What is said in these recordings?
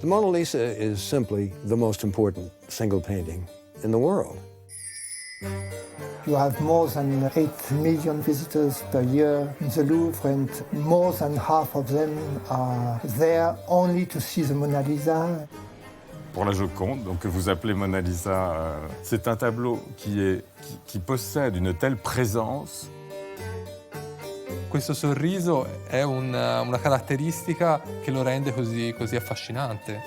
The Mona Lisa is simply the most important single painting in the world. You have more than 8 million visitors per year in the Louvre, and more than half of them are there only to see the Mona Lisa. Pour la Joconde, donc, que vous appelez Mona Lisa, c'est un tableau qui possède une telle présence. Questo sorriso è una caratteristica che lo rende così affascinante.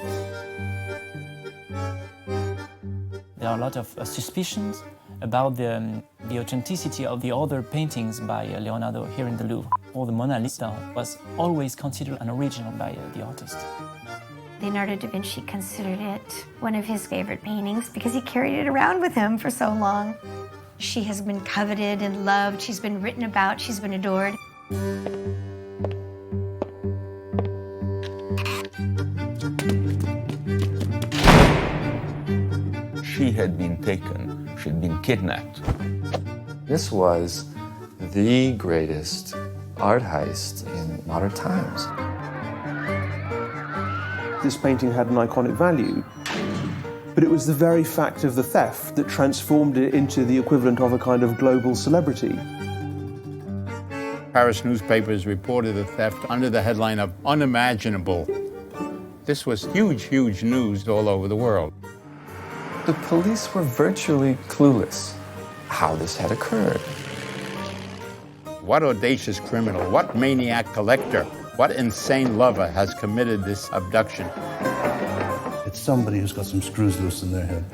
There are a lot of suspicions about the authenticity of the other paintings by Leonardo here in the Louvre. Or the Mona Lisa was always considered an original by the artist. Leonardo da Vinci considered it one of his favorite paintings because he carried it around with him for so long. She has been coveted and loved, she's been written about, she's been adored. She had been taken, she'd been kidnapped. This was the greatest art heist in modern times. This painting had an iconic value, but it was the very fact of the theft that transformed it into the equivalent of a kind of global celebrity. Paris newspapers reported the theft under the headline of unimaginable. This was huge, huge news all over the world. The police were virtually clueless how this had occurred. What audacious criminal, what maniac collector, what insane lover has committed this abduction? It's somebody who's got some screws loose in their head.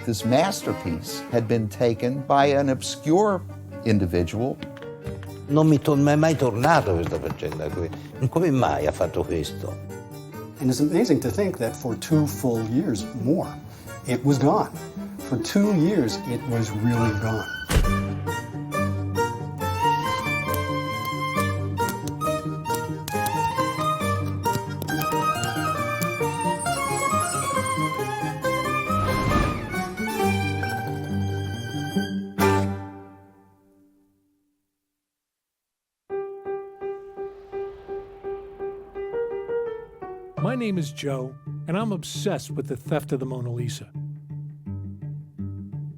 This masterpiece had been taken by an obscure individual. Non mi è mai tornato questa faccenda qui. Come mai ha fatto questo? And it's amazing to think that for 2 full years, more, it was gone. For 2 years, it was really gone. My name is Joe, and I'm obsessed with the theft of the Mona Lisa.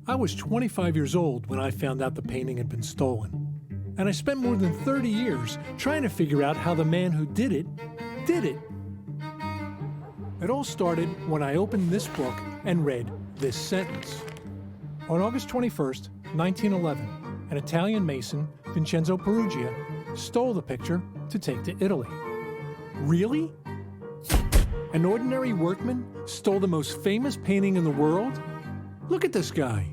I was 25 years old when I found out the painting had been stolen, and I spent more than 30 years trying to figure out how the man who did it. It all started when I opened this book and read this sentence. On August 21st, 1911, an Italian mason, Vincenzo Peruggia, stole the picture to take to Italy. Really? An ordinary workman stole the most famous painting in the world? Look at this guy.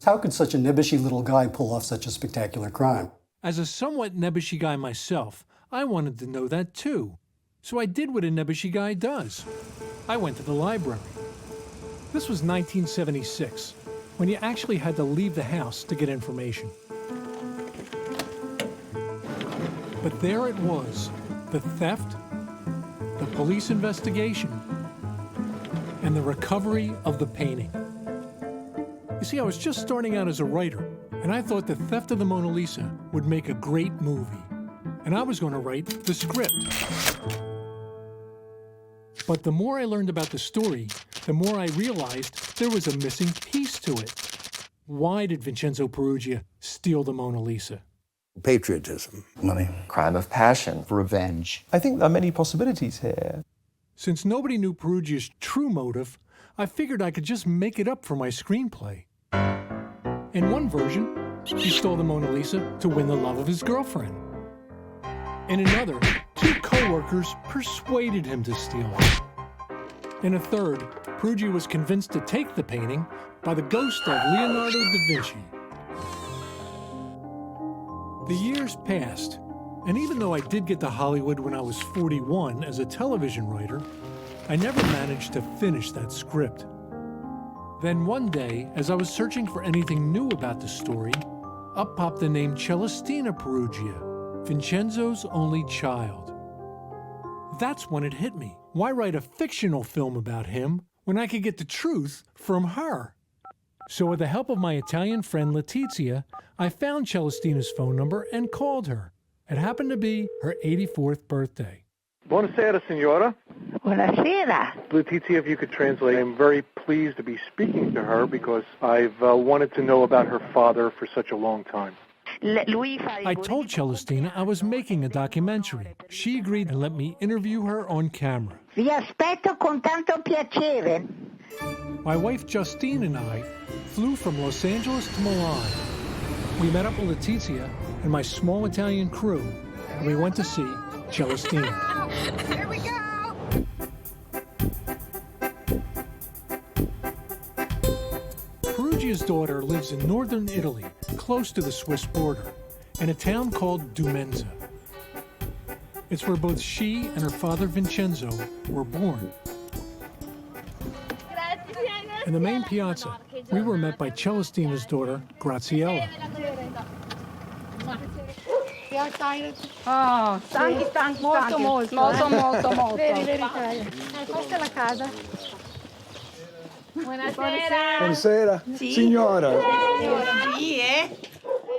How could such a nebbishy little guy pull off such a spectacular crime? As a somewhat nebbishy guy myself, I wanted to know that too. So I did what a nebbishy guy does. I went to the library. This was 1976, when you actually had to leave the house to get information. But there it was, the theft, the police investigation, and the recovery of the painting. You see, I was just starting out as a writer, and I thought the theft of the Mona Lisa would make a great movie, and I was going to write the script. But the more I learned about the story, the more I realized there was a missing piece to it. Why did Vincenzo Peruggia steal the Mona Lisa? Patriotism. Money. Crime of passion. Revenge. I think there are many possibilities here. Since nobody knew Peruggia's true motive, I figured I could just make it up for my screenplay. In one version, he stole the Mona Lisa to win the love of his girlfriend. In another, 2 co-workers persuaded him to steal it. In a third, Peruggia was convinced to take the painting by the ghost of Leonardo da Vinci. The years passed, and even though I did get to Hollywood when I was 41 as a television writer, I never managed to finish that script. Then one day, as I was searching for anything new about the story, up popped the name Celestina Peruggia, Vincenzo's only child. That's when it hit me. Why write a fictional film about him when I could get the truth from her? So with the help of my Italian friend Letizia, I found Celestina's phone number and called her. It happened to be her 84th birthday. Buonasera, signora. Buonasera. Letizia, if you could translate, I'm very pleased to be speaking to her because I've wanted to know about her father for such a long time. I told Celestina I was making a documentary. She agreed and let me interview her on camera. Vi aspetto con tanto piacere. My wife Justine and I flew from Los Angeles to Milan. We met up with Letizia and my small Italian crew, and we went to see Celestina. Here we go. Perugia's daughter lives in northern Italy, close to the Swiss border, in a town called Dumenza. It's where both she and her father Vincenzo were born. In the main piazza, we were met by Celestina's daughter, Graziella. Oh, tanti, molto. Questa è la casa. Buonasera. Signora.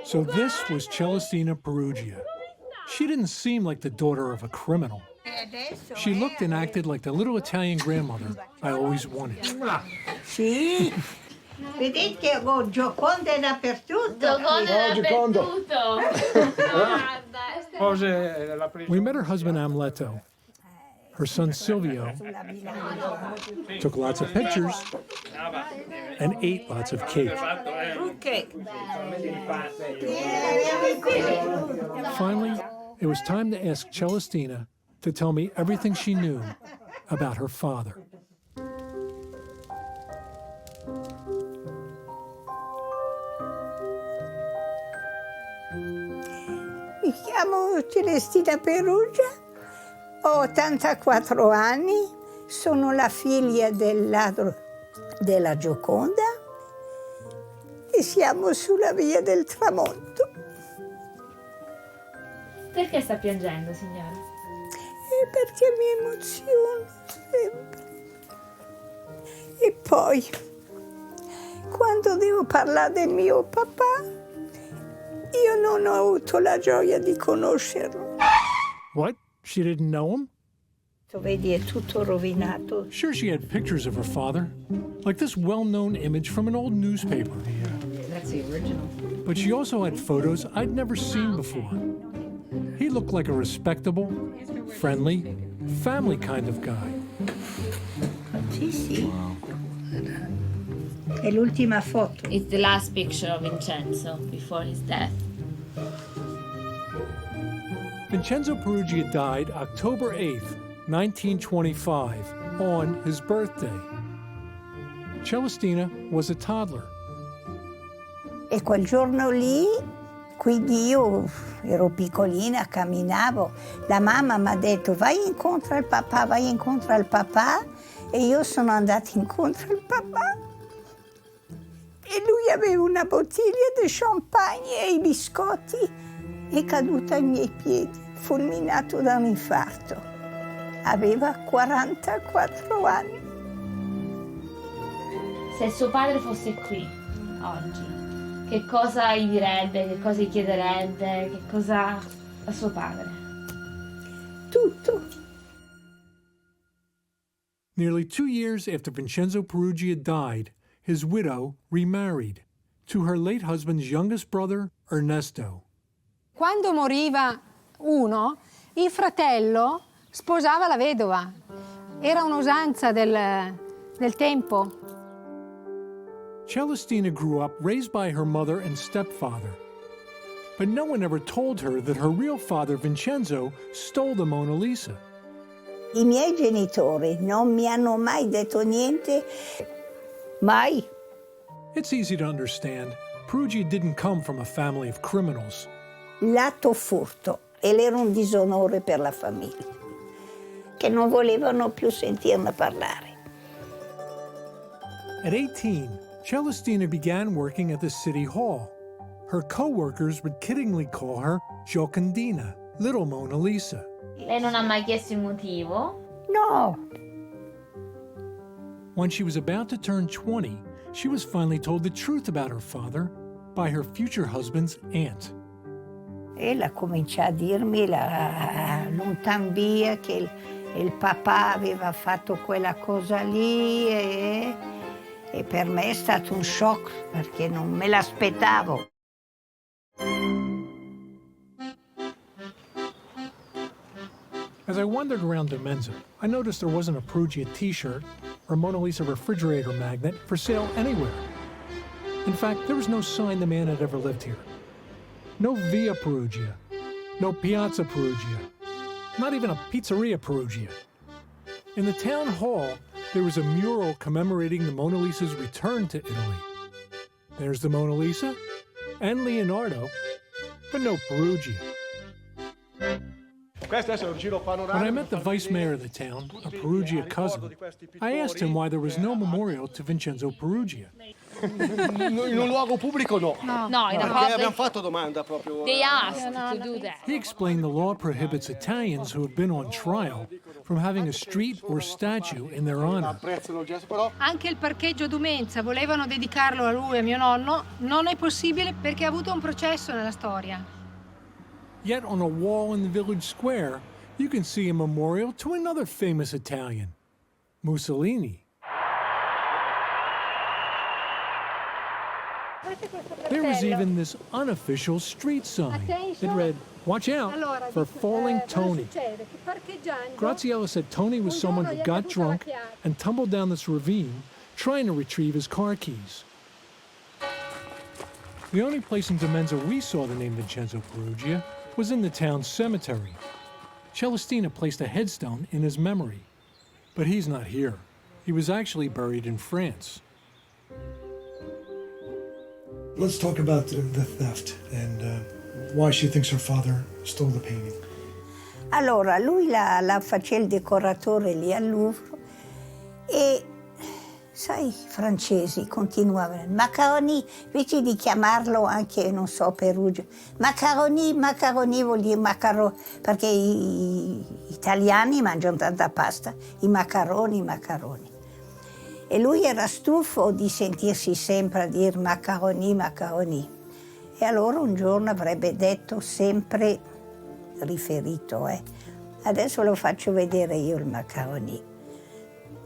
So this was Celestina Perugia. She didn't seem like the daughter of a criminal. She looked and acted like the little Italian grandmother I always wanted. Sì. Vedete che ho Gioconda dappertutto. We met her husband Amleto. Her son Silvio took lots of pictures and ate lots of cake. Finally, it was time to ask Celestina to tell me everything she knew about her father. Mi chiamo Celestina Perugia, ho 84 anni, sono la figlia del ladro della Gioconda e siamo sulla via del tramonto. Perché sta piangendo, signora? Perché mi emoziono sempre. E poi, quando devo parlare del mio papà, io non ho avuto la gioia di conoscerlo. What? She didn't know him? Vedi, è tutto rovinato. Sure, she had pictures of her father, like this well-known image from an old newspaper. That's the original. But she also had photos I'd never seen before. He looked like a respectable, friendly, family kind of guy. Sì. È l'ultima foto. It's the last picture of Vincenzo before his death. Vincenzo Perugia died October 8th, 1925, on his birthday. Celestina was a toddler. E quel giorno lì, quindi io ero piccolina, camminavo, la mamma mi ha detto vai incontro al papà, e io sono andata incontro al papà. E lui aveva una bottiglia di champagne e i biscotti, è caduto ai miei piedi, fulminato da un infarto. Aveva 44 anni. Se suo padre fosse qui oggi, che cosa gli direbbe, che cosa gli chiederebbe, che cosa a suo padre? Tutto. Nearly 2 years after Vincenzo Perugia died, his widow remarried to her late husband's youngest brother, Ernesto. Quando moriva uno, il fratello sposava la vedova. Era un'usanza del tempo. Celestina grew up raised by her mother and stepfather. But no one ever told her that her real father, Vincenzo, stole the Mona Lisa. I miei genitori non mi hanno mai detto niente, mai. It's easy to understand. Perugia didn't come from a family of criminals. L'atto furto, ed era un disonore per la famiglia, che non volevano più sentirne parlare. At 18, Celestina began working at the city hall. Her co-workers would kiddingly call her Giocondina, Little Mona Lisa. Lei non ha mai chiesto il motivo? No. When she was about to turn 20, she was finally told the truth about her father by her future husband's aunt. E la comincia a dirmi lontan via che il papà aveva fatto quella cosa lì e per me è stato un shock perché non me l'aspettavo. As I wandered around the Mensa, I noticed there wasn't a Perugia t-shirt or Mona Lisa refrigerator magnet for sale anywhere. In fact, there was no sign the man had ever lived here. No Via Perugia, no Piazza Perugia, not even a Pizzeria Perugia. In the town hall, there was a mural commemorating the Mona Lisa's return to Italy. There's the Mona Lisa and Leonardo, but no Perugia. When I met the vice mayor of the town, a Perugia cousin, I asked him why there was no memorial to Vincenzo Perugia. In un luogo pubblico no. No, in a Perché abbiamo fatto domanda proprio. They asked to do that. He explained the law prohibits Italians who have been on trial from having a street or statue in their honor. Anche il parcheggio Dumenza volevano dedicarlo a lui e a mio nonno, non è possibile perché ha avuto un processo nella storia. Yet on a wall in the village square, you can see a memorial to another famous Italian, Mussolini. There was even this unofficial street sign. It read, "Watch out for falling Tony." Graziella said Tony was someone who got drunk and tumbled down this ravine trying to retrieve his car keys. The only place in Demenza we saw the name Vincenzo Perugia was in the town's cemetery. Celestina placed a headstone in his memory. But he's not here. He was actually buried in France. Let's talk about the theft and why she thinks her father stole the painting. Allora, lui la faceva il decoratore lì al Louvre e, sai, i francesi continuavano. Macaroni, invece di chiamarlo anche, non so, Perugia, macaroni vuol dire macaroni, perché gli italiani mangiano tanta pasta, i macaroni. E lui era stufo di sentirsi sempre dire macaroni. E allora un giorno avrebbe detto sempre riferito, adesso lo faccio vedere io il macaroni.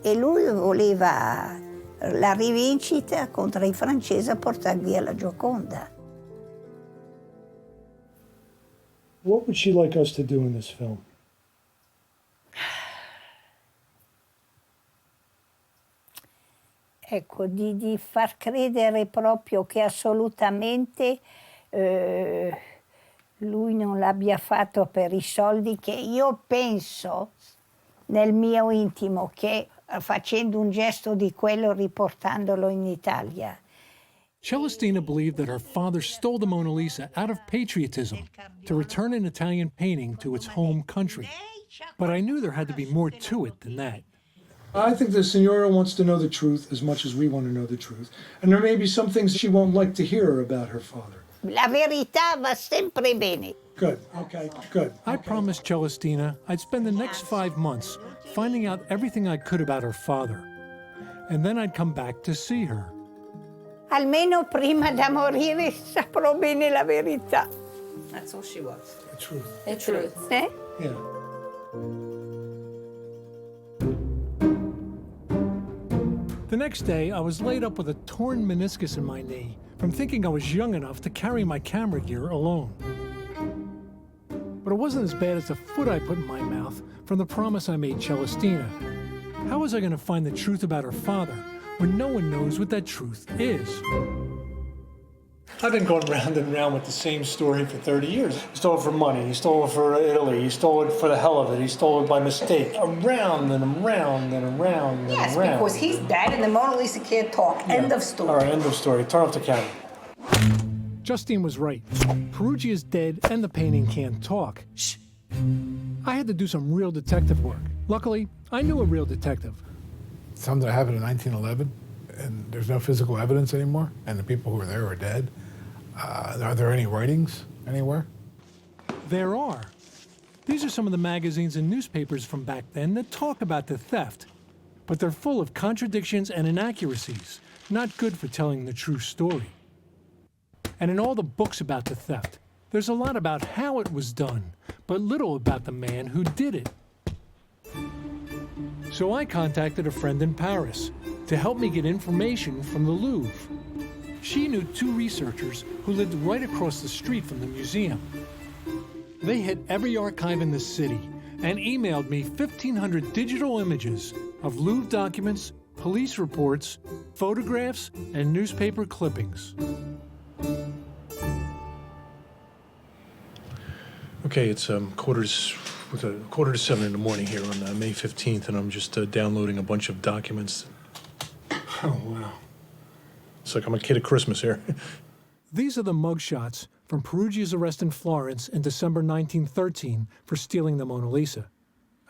E lui voleva la rivincita contro i francesi a portare via la Gioconda. What would she like us to do in this film? Ecco, di far credere proprio che assolutamente lui non l'abbia fatto per i soldi, che io penso nel mio intimo che facendo un gesto di quello, riportandolo in Italia. Celestina believed that her father stole the Mona Lisa out of patriotism to return an Italian painting to its home country. But I knew there had to be more to it than that. I think the Signora wants to know the truth as much as we want to know the truth. And there may be some things she won't like to hear about her father. La verità va sempre bene. Good, okay, good. I promised Celestina I'd spend the next 5 months finding out everything I could about her father. And then I'd come back to see her. Almeno prima da morire saprò bene la verità. That's all she wants. The truth. The truth. Yeah. The next day, I was laid up with a torn meniscus in my knee from thinking I was young enough to carry my camera gear alone. But it wasn't as bad as the foot I put in my mouth from the promise I made Celestina. How was I going to find the truth about her father when no one knows what that truth is? I've been going round and round with the same story for 30 years. He stole it for money, he stole it for Italy, he stole it for the hell of it, he stole it by mistake. Around and around and around and Yes, around. because he's dead and the Mona Lisa can't talk. Yeah. End of story. All right, end of story. Turn off the camera. Justine was right. Perugia's dead and the painting can't talk. Shh. I had to do some real detective work. Luckily, I knew a real detective. Something that happened in 1911, and there's no physical evidence anymore, and the people who were there are dead. Are there any writings anywhere? There are. These are some of the magazines and newspapers from back then that talk about the theft. But they're full of contradictions and inaccuracies, not good for telling the true story. And in all the books about the theft, There's a lot about how it was done, but little about the man who did it. So I contacted a friend in Paris to help me get information from the Louvre. She knew two researchers who lived right across the street from the museum. They hit every archive in the city and emailed me 1,500 digital images of Louvre documents, police reports, photographs, and newspaper clippings. Okay, it's quarter to 7 in the morning here on May 15th, and I'm just downloading a bunch of documents. Oh, wow. It's like I'm a kid at Christmas here. These are the mugshots from Perugia's arrest in Florence in December 1913 for stealing the Mona Lisa.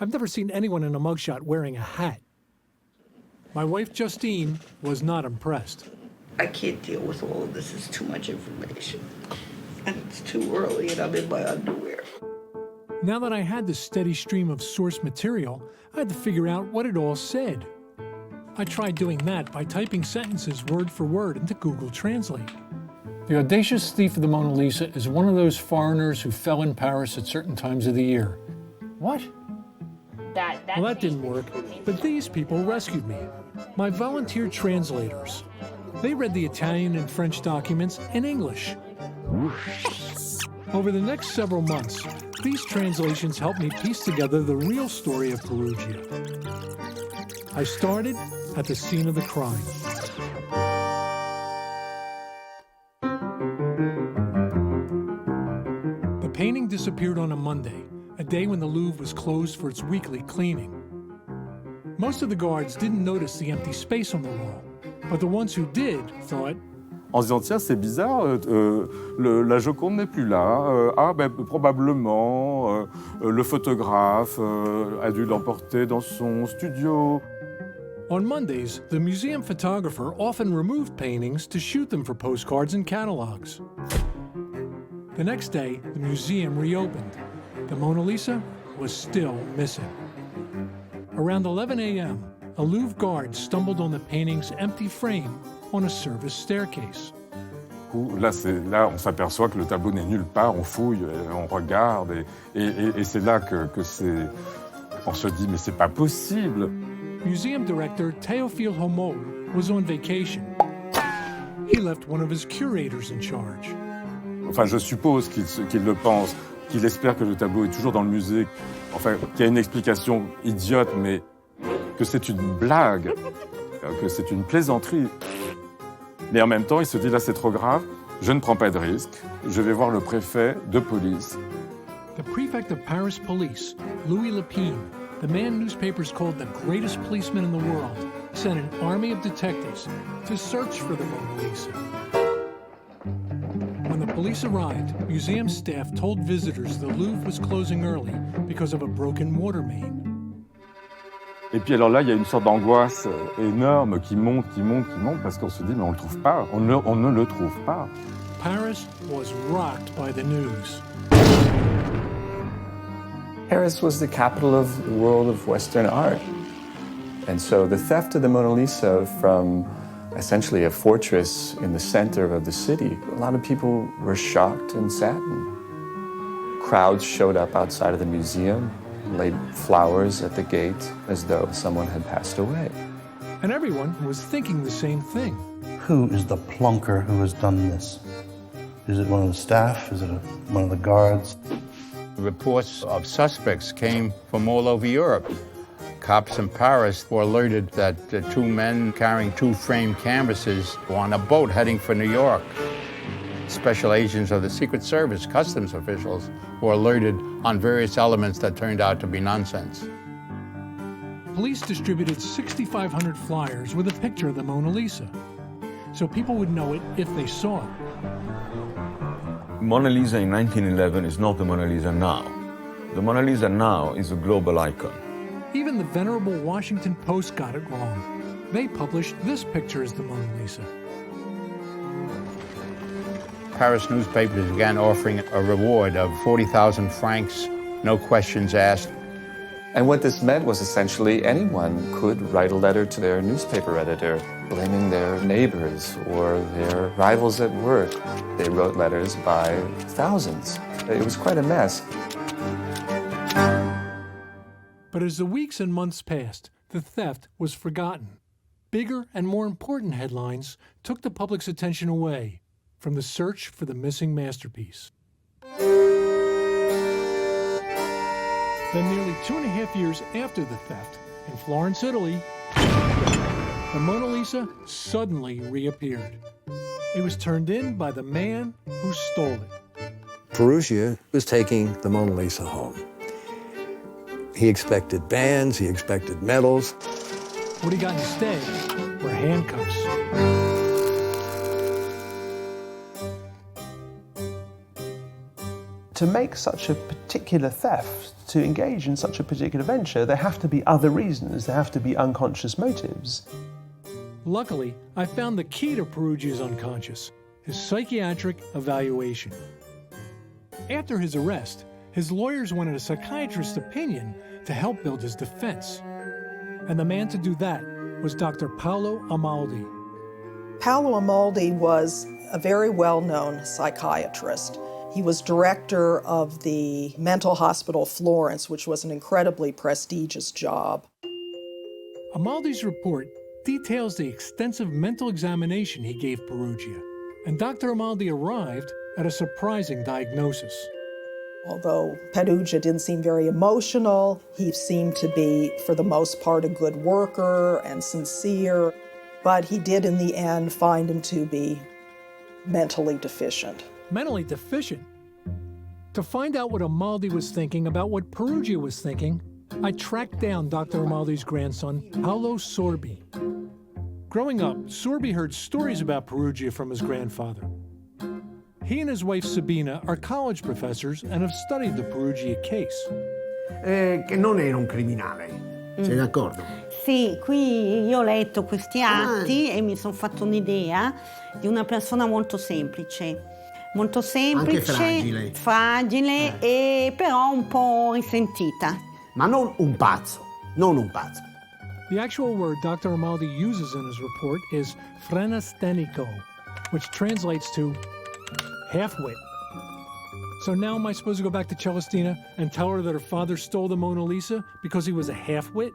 I've never seen anyone in a mugshot wearing a hat. My wife, Justine, was not impressed. I can't deal with all of this. It's too much information. And it's too early, and I'm in my underwear. Now that I had this steady stream of source material, I had to figure out what it all said. I tried doing that by typing sentences word for word into Google Translate. The audacious thief of the Mona Lisa is one of those foreigners who fell in Paris at certain times of the year. What? Well, that didn't work, but these people rescued me. My volunteer translators. They read the Italian and French documents in English. Over the next several months, these translations helped me piece together the real story of Perugia. I started at the scene of the crime. The painting disappeared on a Monday, a day when the Louvre was closed for its weekly cleaning. Most of the guards didn't notice the empty space on the wall, but the ones who did thought, en se disant, tiens, c'est bizarre, la Joconde n'est plus là. Probablement, le photographe a dû l'emporter dans son studio. On Mondays, the museum photographer often removed paintings to shoot them for postcards and catalogs. The next day, the museum reopened. The Mona Lisa was still missing. Around 11 a.m., a Louvre guard stumbled on the painting's empty frame on a service staircase. Là, on s'aperçoit que le tableau n'est nulle part, on fouille, on regarde, et c'est là que on se dit, mais c'est pas possible. Museum director Théophile Homo was on vacation. He left one of his curators in charge. Enfin, je suppose qu'il le pense, qu'il espère que le tableau est toujours dans le musée. Enfin, qu'il y a une explication idiote, mais que c'est une blague, que c'est une plaisanterie. Mais en même temps, il se dit, là, c'est trop grave, je ne prends pas de risque, je vais voir le préfet de police. The prefect of Paris police, Louis Lepine, the man newspapers called the greatest policeman in the world, sent an army of detectives to search for the Mona Lisa. When the police arrived, museum staff told visitors the Louvre was closing early because of a broken water main. Et puis alors là, il y a une sorte d'angoisse énorme qui monte, parce qu'on se dit, mais on ne le trouve pas, on ne le trouve pas. Paris was rocked by the news. Paris was the capital of the world of Western art. And so the theft of the Mona Lisa from essentially a fortress in the center of the city, a lot of people were shocked and saddened. Crowds showed up outside of the museum, laid flowers at the gate as though someone had passed away. And everyone was thinking the same thing. Who is the plunker who has done this? Is it one of the staff? Is it one of the guards? Reports of suspects came from all over Europe. Cops in Paris were alerted that the two men carrying two framed canvases were on a boat heading for New York. Special agents of the Secret Service, customs officials, were alerted on various elements that turned out to be nonsense. Police distributed 6,500 flyers with a picture of the Mona Lisa, so people would know it if they saw it. Mona Lisa in 1911 is not the Mona Lisa now. The Mona Lisa now is a global icon. Even the venerable Washington Post got it wrong. They published this picture as the Mona Lisa. Paris newspapers began offering a reward of 40,000 francs, no questions asked. And what this meant was essentially anyone could write a letter to their newspaper editor blaming their neighbors or their rivals at work. They wrote letters by thousands. It was quite a mess. But as the weeks and months passed, the theft was forgotten. Bigger and more important headlines took the public's attention away from the search for the missing masterpiece. Then nearly 2.5 years after the theft, in Florence, Italy, the Mona Lisa suddenly reappeared. It was turned in by the man who stole it. Perugia was taking the Mona Lisa home. He expected bands, he expected medals. What he got instead were handcuffs. To make such a particular theft, to engage in such a particular venture, there have to be other reasons, there have to be unconscious motives. Luckily, I found the key to Perugia's unconscious, his psychiatric evaluation. After his arrest, his lawyers wanted a psychiatrist's opinion to help build his defense. And the man to do that was Dr. Paolo Amaldi. Paolo Amaldi was a very well-known psychiatrist. He was director of the mental hospital Florence, which was an incredibly prestigious job. Amaldi's report details the extensive mental examination he gave Perugia, and Dr. Amaldi arrived at a surprising diagnosis. Although Perugia didn't seem very emotional, he seemed to be, for the most part, a good worker and sincere, but he did in the end find him to be mentally deficient. Mentally deficient? To find out what Amaldi was thinking about what Perugia was thinking, I tracked down Dr. Amaldi's grandson, Paolo Sorbi. Growing up, Sorbi heard stories about Perugia from his grandfather. He and his wife Sabina are college professors and have studied the Perugia case. Che non era un criminale, sei d'accordo? Sì, qui io ho letto questi atti e mi sono fatto un'idea di una persona molto semplice. Molto semplice, anche fragile e però un po' risentita. Ma non un pazzo, non un pazzo. The actual word Dr. Amaldi uses in his report is frenastenico, which translates to half-wit. So now am I supposed to go back to Celestina and tell her that her father stole the Mona Lisa because he was a half-wit?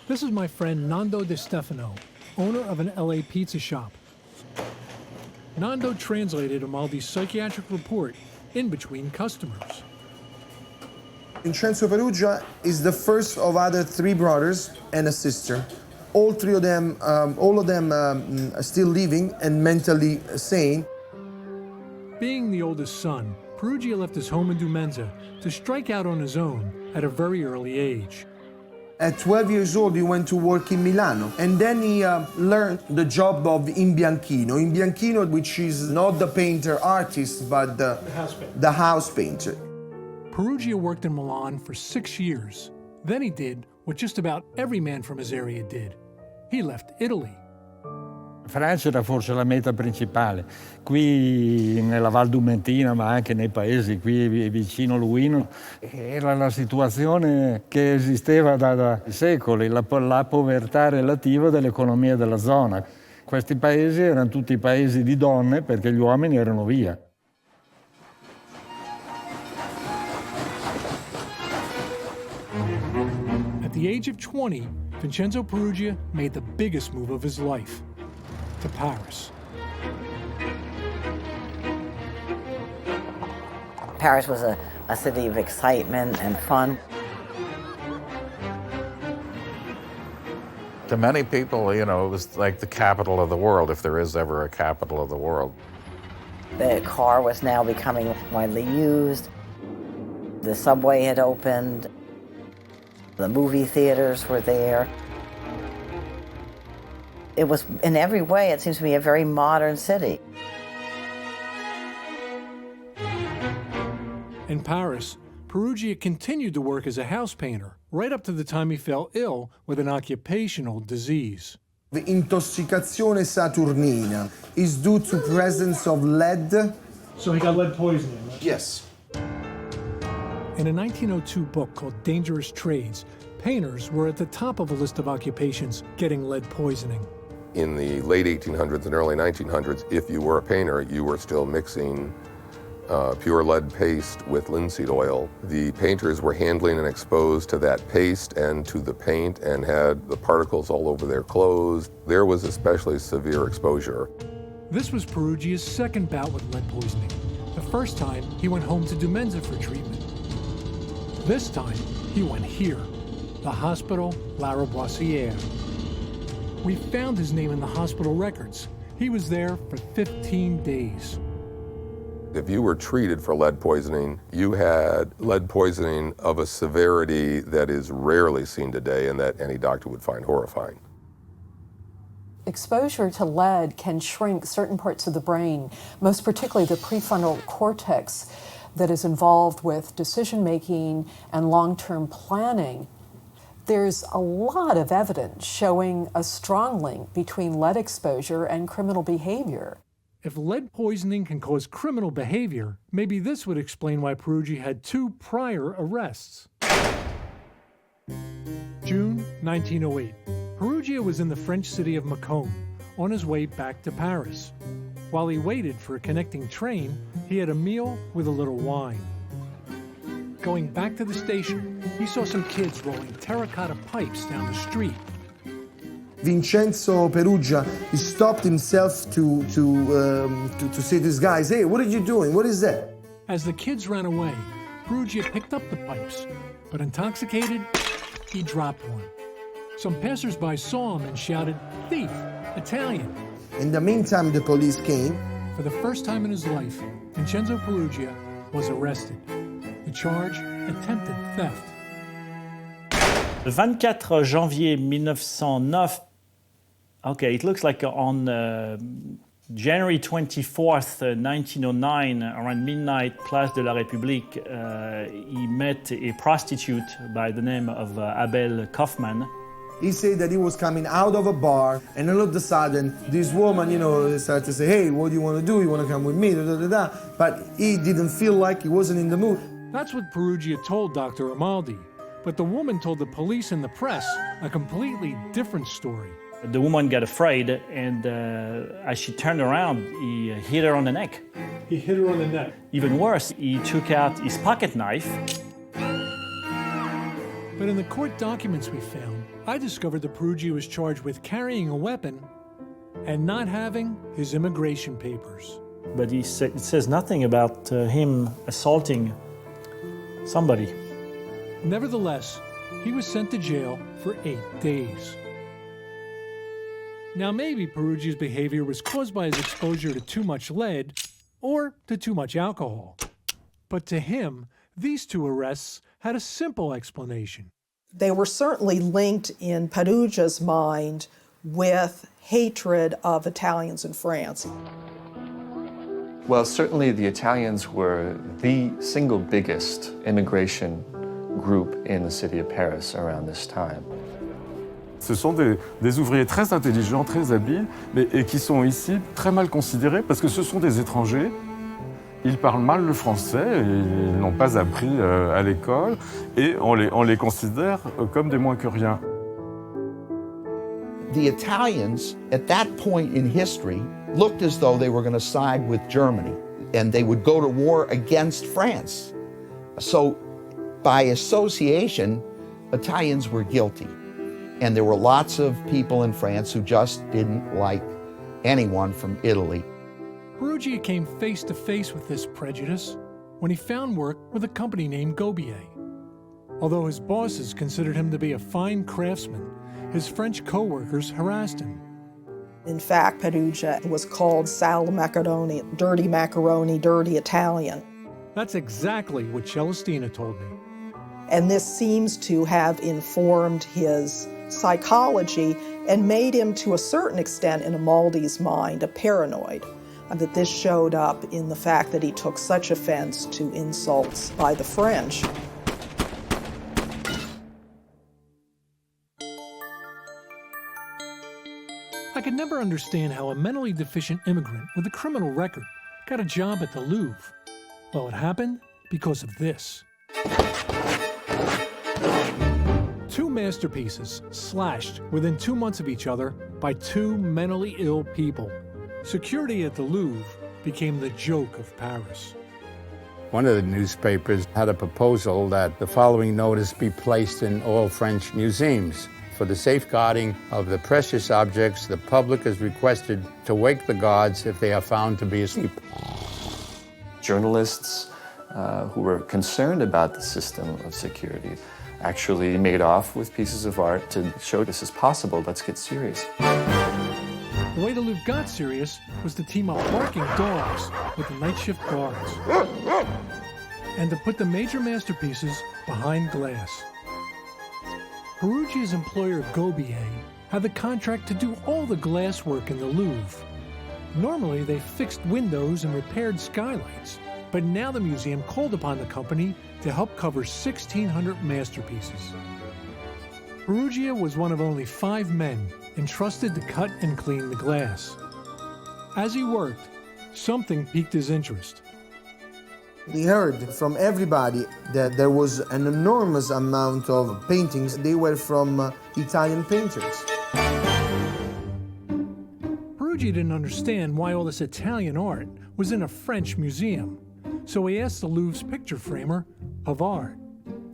This is my friend Nando De Stefano, owner of an LA pizza shop. Nando translated Amaldi's psychiatric report in between customers. Vincenzo Perugia is the first of other 3 brothers and a sister. All of them are still living and mentally sane. Being the oldest son, Perugia left his home in Dumenza to strike out on his own at a very early age. At 12 years old, he went to work in Milano, and then he learned the job of imbianchino. Imbianchino, which is not the painter artist, but the house painter. Perugia worked in Milan for 6 years. Then he did what just about every man from his area did. He left Italy. Francia era forse la meta principale. Qui nella Val Dumentina, ma anche nei paesi qui vicino Luino, era la situazione che esisteva da secoli, la povertà relativa dell'economia della zona. Questi paesi erano tutti paesi di donne perché gli uomini erano via. At the age of 20, Vincenzo Perugia made the biggest move of his life. To Paris. Paris was a city of excitement and fun. To many people, you know, it was like the capital of the world, if there is ever a capital of the world. The car was now becoming widely used. The subway had opened. The movie theaters were there. It was, in every way, it seems to be a very modern city. In Paris, Perugia continued to work as a house painter, right up to the time he fell ill with an occupational disease. The intossicazione saturnina is due to presence of lead. So he got lead poisoning, right? Yes. In a 1902 book called Dangerous Trades, painters were at the top of a list of occupations getting lead poisoning. In the late 1800s and early 1900s, if you were a painter, you were still mixing pure lead paste with linseed oil. The painters were handling and exposed to that paste and to the paint and had the particles all over their clothes. There was especially severe exposure. This was Perugia's second bout with lead poisoning. The first time, he went home to Dumenza for treatment. This time, he went here, the Hospital La Reboissière. We found his name in the hospital records. He was there for 15 days. If you were treated for lead poisoning, you had lead poisoning of a severity that is rarely seen today and that any doctor would find horrifying. Exposure to lead can shrink certain parts of the brain, most particularly the prefrontal cortex that is involved with decision-making and long-term planning. There's a lot of evidence showing a strong link between lead exposure and criminal behavior. If lead poisoning can cause criminal behavior, maybe this would explain why Peruggi had 2 prior arrests. June 1908. Perugia was in the French city of Macon, on his way back to Paris. While he waited for a connecting train, he had a meal with a little wine. Going back to the station, he saw some kids rolling terracotta pipes down the street. Vincenzo Perugia, he stopped himself to say to these guys, hey, what are you doing? What is that? As the kids ran away, Perugia picked up the pipes, but intoxicated, he dropped one. Some passers-by saw him and shouted, thief, Italian. In the meantime, the police came. For the first time in his life, Vincenzo Perugia was arrested. The charge, attempted theft. Le 24 janvier 1909, okay, it looks like on January 24th, 1909, around midnight, Place de la République, he met a prostitute by the name of Abel Kaufman. He said that he was coming out of a bar, and all of a sudden, this woman, started to say, hey, what do you want to do? You want to come with me? Da, da, da, da. But he didn't feel like he wasn't in the mood. That's what Perugia told Dr. Amaldi. But the woman told the police and the press a completely different story. The woman got afraid, and as she turned around, he hit her on the neck. He hit her on the neck? Even worse, he took out his pocket knife. But in the court documents we found, I discovered that Perugia was charged with carrying a weapon and not having his immigration papers. But it says nothing about him assaulting somebody. Nevertheless, he was sent to jail for 8 days. Now maybe Perugia's behavior was caused by his exposure to too much lead or to too much alcohol. But to him, these 2 arrests had a simple explanation. They were certainly linked in Perugia's mind with hatred of Italians in France. Well, certainly the Italians were the single biggest immigration group in the city of Paris around this time. Ce sont des ouvriers très intelligents, très habiles, et qui sont ici très mal considérés parce que ce sont des étrangers. Ils parlent mal le français, ils n'ont pas appris à l'école, et on les considère comme des moins que rien. The Italians, at that point in history, looked as though they were going to side with Germany, and they would go to war against France. So, by association, Italians were guilty. And there were lots of people in France who just didn't like anyone from Italy. Perugia came face to face with this prejudice when he found work with a company named Gobier. Although his bosses considered him to be a fine craftsman, his French co-workers harassed him. In fact, Perugia was called sale macaroni, dirty Italian. That's exactly what Celestina told me. And this seems to have informed his psychology and made him, to a certain extent, in Amaldi's mind, a paranoid. And that this showed up in the fact that he took such offense to insults by the French. I could never understand how a mentally deficient immigrant with a criminal record got a job at the Louvre. Well, it happened because of this. Two masterpieces slashed within 2 months of each other by two mentally ill people. Security at the Louvre became the joke of Paris. One of the newspapers had a proposal that the following notice be placed in all French museums. For the safeguarding of the precious objects, the public is requested to wake the guards if they are found to be asleep. Journalists who were concerned about the system of security actually made off with pieces of art to show this is possible, let's get serious. The way the Louvre got serious was to team up barking dogs with the night shift guards and to put the major masterpieces behind glass. Perugia's employer Gobier had the contract to do all the glass work in the Louvre. Normally they fixed windows and repaired skylights, but now the museum called upon the company to help cover 1,600 masterpieces. Perugia was one of only 5 men entrusted to cut and clean the glass. As he worked, something piqued his interest. He heard from everybody that there was an enormous amount of paintings. They were from Italian painters. Perugia didn't understand why all this Italian art was in a French museum, so he asked the Louvre's picture framer, Pavard.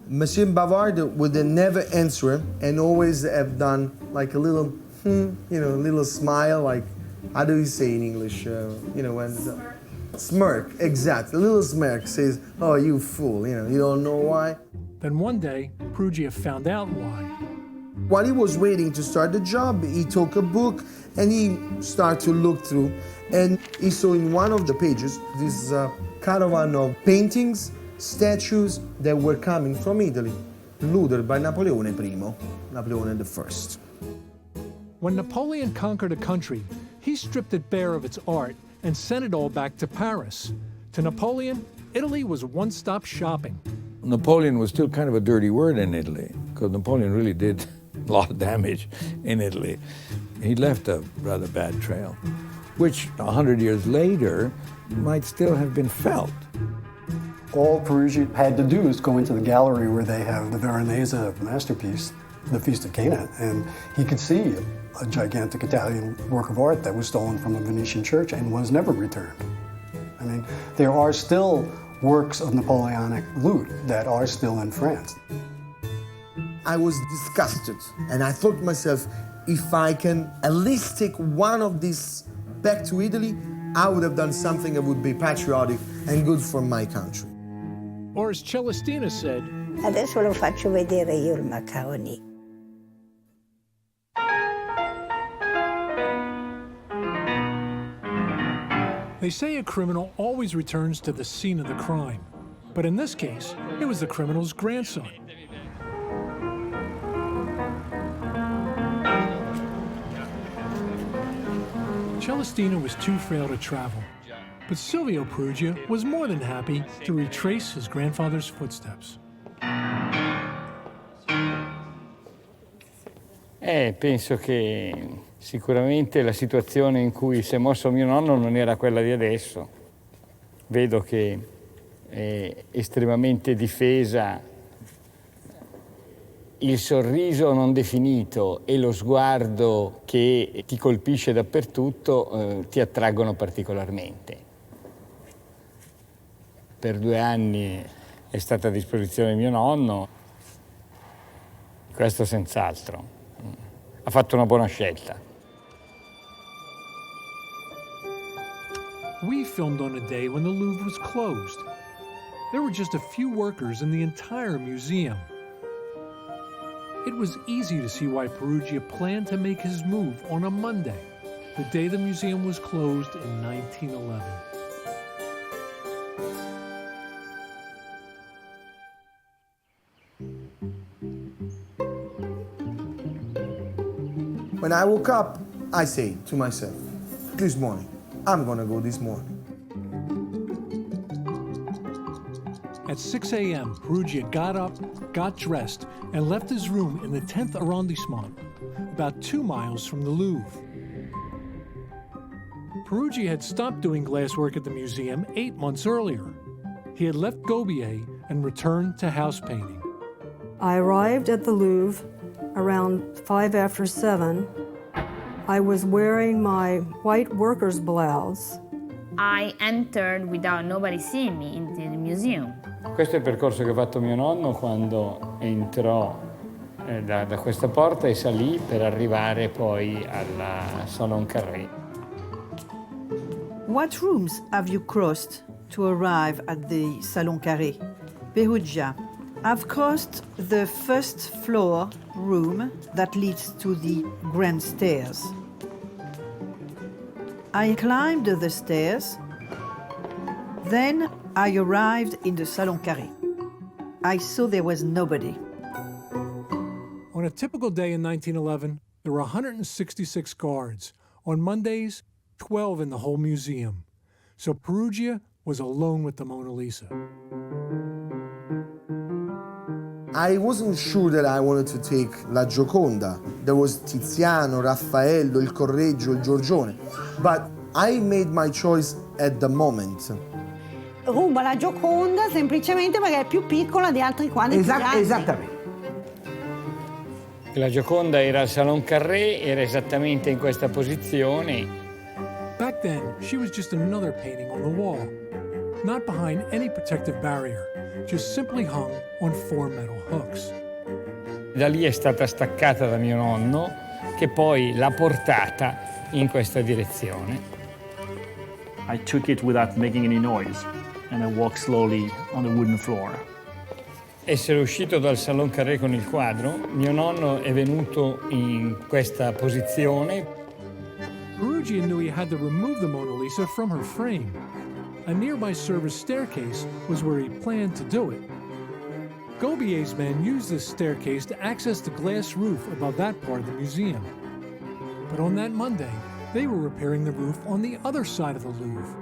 Monsieur Bavard would never answer and always have done like a little, little smile, like, how do you say in English? When smirk, exactly. A little smirk says, oh, you fool, you don't know why. Then one day, Perugia found out why. While he was waiting to start the job, he took a book and he started to look through, and he saw in one of the pages this caravan of paintings, statues that were coming from Italy, looted by Napoleone I, Napoleon I. When Napoleon conquered a country, he stripped it bare of its art and sent it all back to Paris. To Napoleon, Italy was one-stop shopping. Napoleon was still kind of a dirty word in Italy, because Napoleon really did a lot of damage in Italy. He left a rather bad trail, which 100 years later might still have been felt. All Perugia had to do is go into the gallery where they have the Veronese masterpiece, the Feast of Cana, and he could see a gigantic Italian work of art that was stolen from a Venetian church and was never returned. I mean, there are still works of Napoleonic loot that are still in France. I was disgusted, and I thought to myself, if I can at least take one of these back to Italy, I would have done something that would be patriotic and good for my country. Or as Celestina said, adesso lo faccio vedere io il macaroni. They say a criminal always returns to the scene of the crime. But in this case, it was the criminal's grandson. Celestina was too frail to travel, but Silvio Perugia was more than happy to retrace his grandfather's footsteps. Penso che sicuramente la situazione in cui si è mosso mio nonno non era quella di adesso. Vedo che è estremamente difesa, il sorriso non definito e lo sguardo che ti colpisce dappertutto ti attraggono particolarmente. Per 2 anni è stata a disposizione mio nonno, questo senz'altro. Ha fatto una buona scelta. We filmed on a day when the Louvre was closed. There were just a few workers in the entire museum. It was easy to see why Perugia planned to make his move on a Monday, the day the museum was closed in 1911. When I woke up, I say to myself, this morning, I'm gonna go this morning. At 6 a.m., Perugia got up, got dressed, and left his room in the 10th arrondissement, about 2 miles from the Louvre. Perugia had stopped doing glasswork at the museum 8 months earlier. He had left Gobier and returned to house painting. I arrived at the Louvre around 7:05. I was wearing my white worker's blouse. I entered without nobody seeing me into the museum. Questo è il percorso che ha fatto mio nonno quando entrò da questa porta e salì per arrivare poi alla Salon Carré. What rooms have you crossed to arrive at the Salon Carré? Perugia. I've crossed the first floor room that leads to the grand stairs. I climbed the stairs. Then I arrived in the Salon Carré. I saw there was nobody. On a typical day in 1911, there were 166 guards. On Mondays, 12 in the whole museum. So Perugia was alone with the Mona Lisa. I wasn't sure that I wanted to take La Gioconda. There was Tiziano, Raffaello, il Correggio, il Giorgione. But I made my choice at the moment. Ruba la Gioconda semplicemente perché è più piccola di altri quadri più grandi. Esattamente. La Gioconda era al Salon Carré, era esattamente in questa posizione. Back then, she was just another painting on the wall, not behind any protective barrier, just simply hung on 4 metal hooks. Da lì è stata staccata da mio nonno, che poi l'ha portata in questa direzione. I took it without making any noise, and I walked slowly on the wooden floor. Essere uscito dal Salon Carré con il quadro, mio nonno è venuto in questa posizione. Perugia knew he had to remove the Mona Lisa from her frame. A nearby service staircase was where he planned to do it. Gobier's men used this staircase to access the glass roof above that part of the museum. But on that Monday, they were repairing the roof on the other side of the Louvre.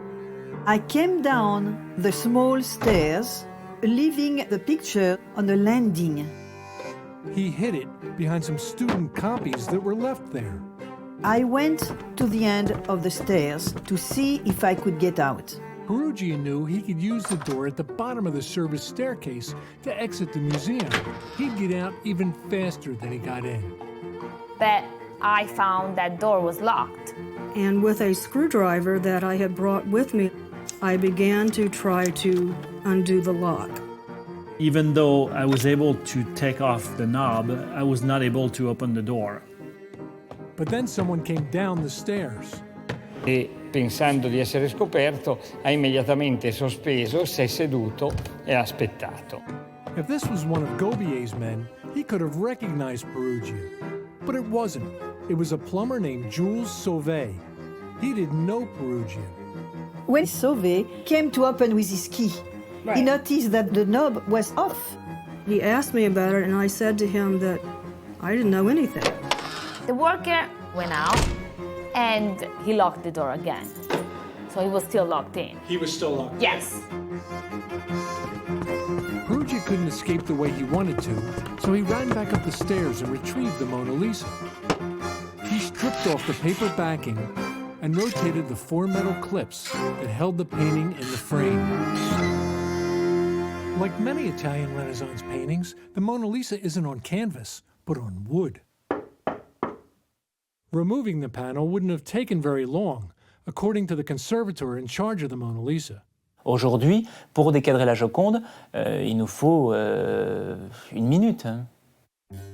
I came down the small stairs, leaving the picture on the landing. He hid it behind some student copies that were left there. I went to the end of the stairs to see if I could get out. Perugia knew he could use the door at the bottom of the service staircase to exit the museum. He'd get out even faster than he got in. But I found that door was locked. And with a screwdriver that I had brought with me, I began to try to undo the lock. Even though I was able to take off the knob, I was not able to open the door. But then someone came down the stairs. E pensando di essere scoperto, ha immediatamente sospeso, si è seduto e ha aspettato. If this was one of Gobier's men, he could have recognized Perugia. But it wasn't. It was a plumber named Jules Sauvé. He didn't know Perugia. When Sauvé came to open with his key, he noticed that the knob was off. He asked me about it, and I said to him that I didn't know anything. The worker went out and he locked the door again. So he was still locked in. He was still locked in? Yes. Perugia couldn't escape the way he wanted to, so he ran back up the stairs and retrieved the Mona Lisa. He stripped off the paper backing and rotated the 4 metal clips that held the painting in the frame. Like many Italian Renaissance paintings, the Mona Lisa isn't on canvas, but on wood. Removing the panel wouldn't have taken very long, according to the conservator in charge of the Mona Lisa. Aujourd'hui, pour décadrer la Joconde, il nous faut 1 minute.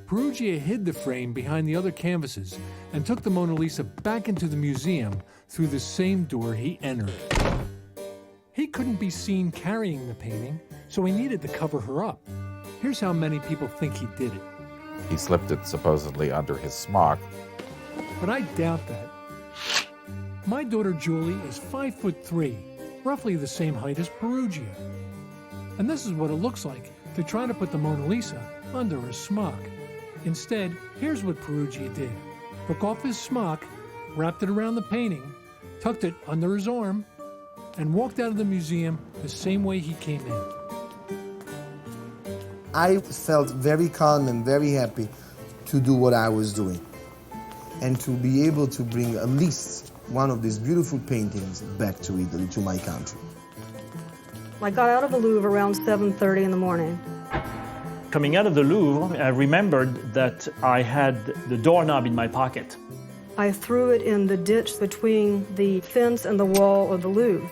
Perugia hid the frame behind the other canvases and took the Mona Lisa back into the museum through the same door he entered. He couldn't be seen carrying the painting, so he needed to cover her up. Here's how many people think he did it. He slipped it supposedly under his smock. But I doubt that. My daughter Julie is 5'3", roughly the same height as Perugia. And this is what it looks like to try to put the Mona Lisa under her smock. Instead, here's what Perugia did. Took off his smock, wrapped it around the painting, tucked it under his arm, and walked out of the museum the same way he came in. I felt very calm and very happy to do what I was doing and to be able to bring at least one of these beautiful paintings back to Italy, to my country. I got out of the Louvre around 7:30 in the morning. Coming out of the Louvre, I remembered that I had the doorknob in my pocket. I threw it in the ditch between the fence and the wall of the Louvre.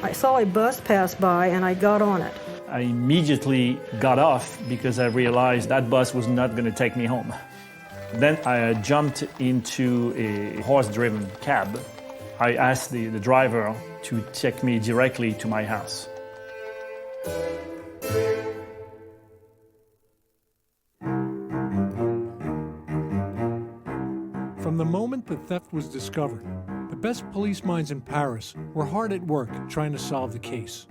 I saw a bus pass by and I got on it. I immediately got off because I realized that bus was not going to take me home. Then I jumped into a horse-driven cab. I asked the driver to take me directly to my house. From the moment the theft was discovered, the best police minds in Paris were hard at work trying to solve the case.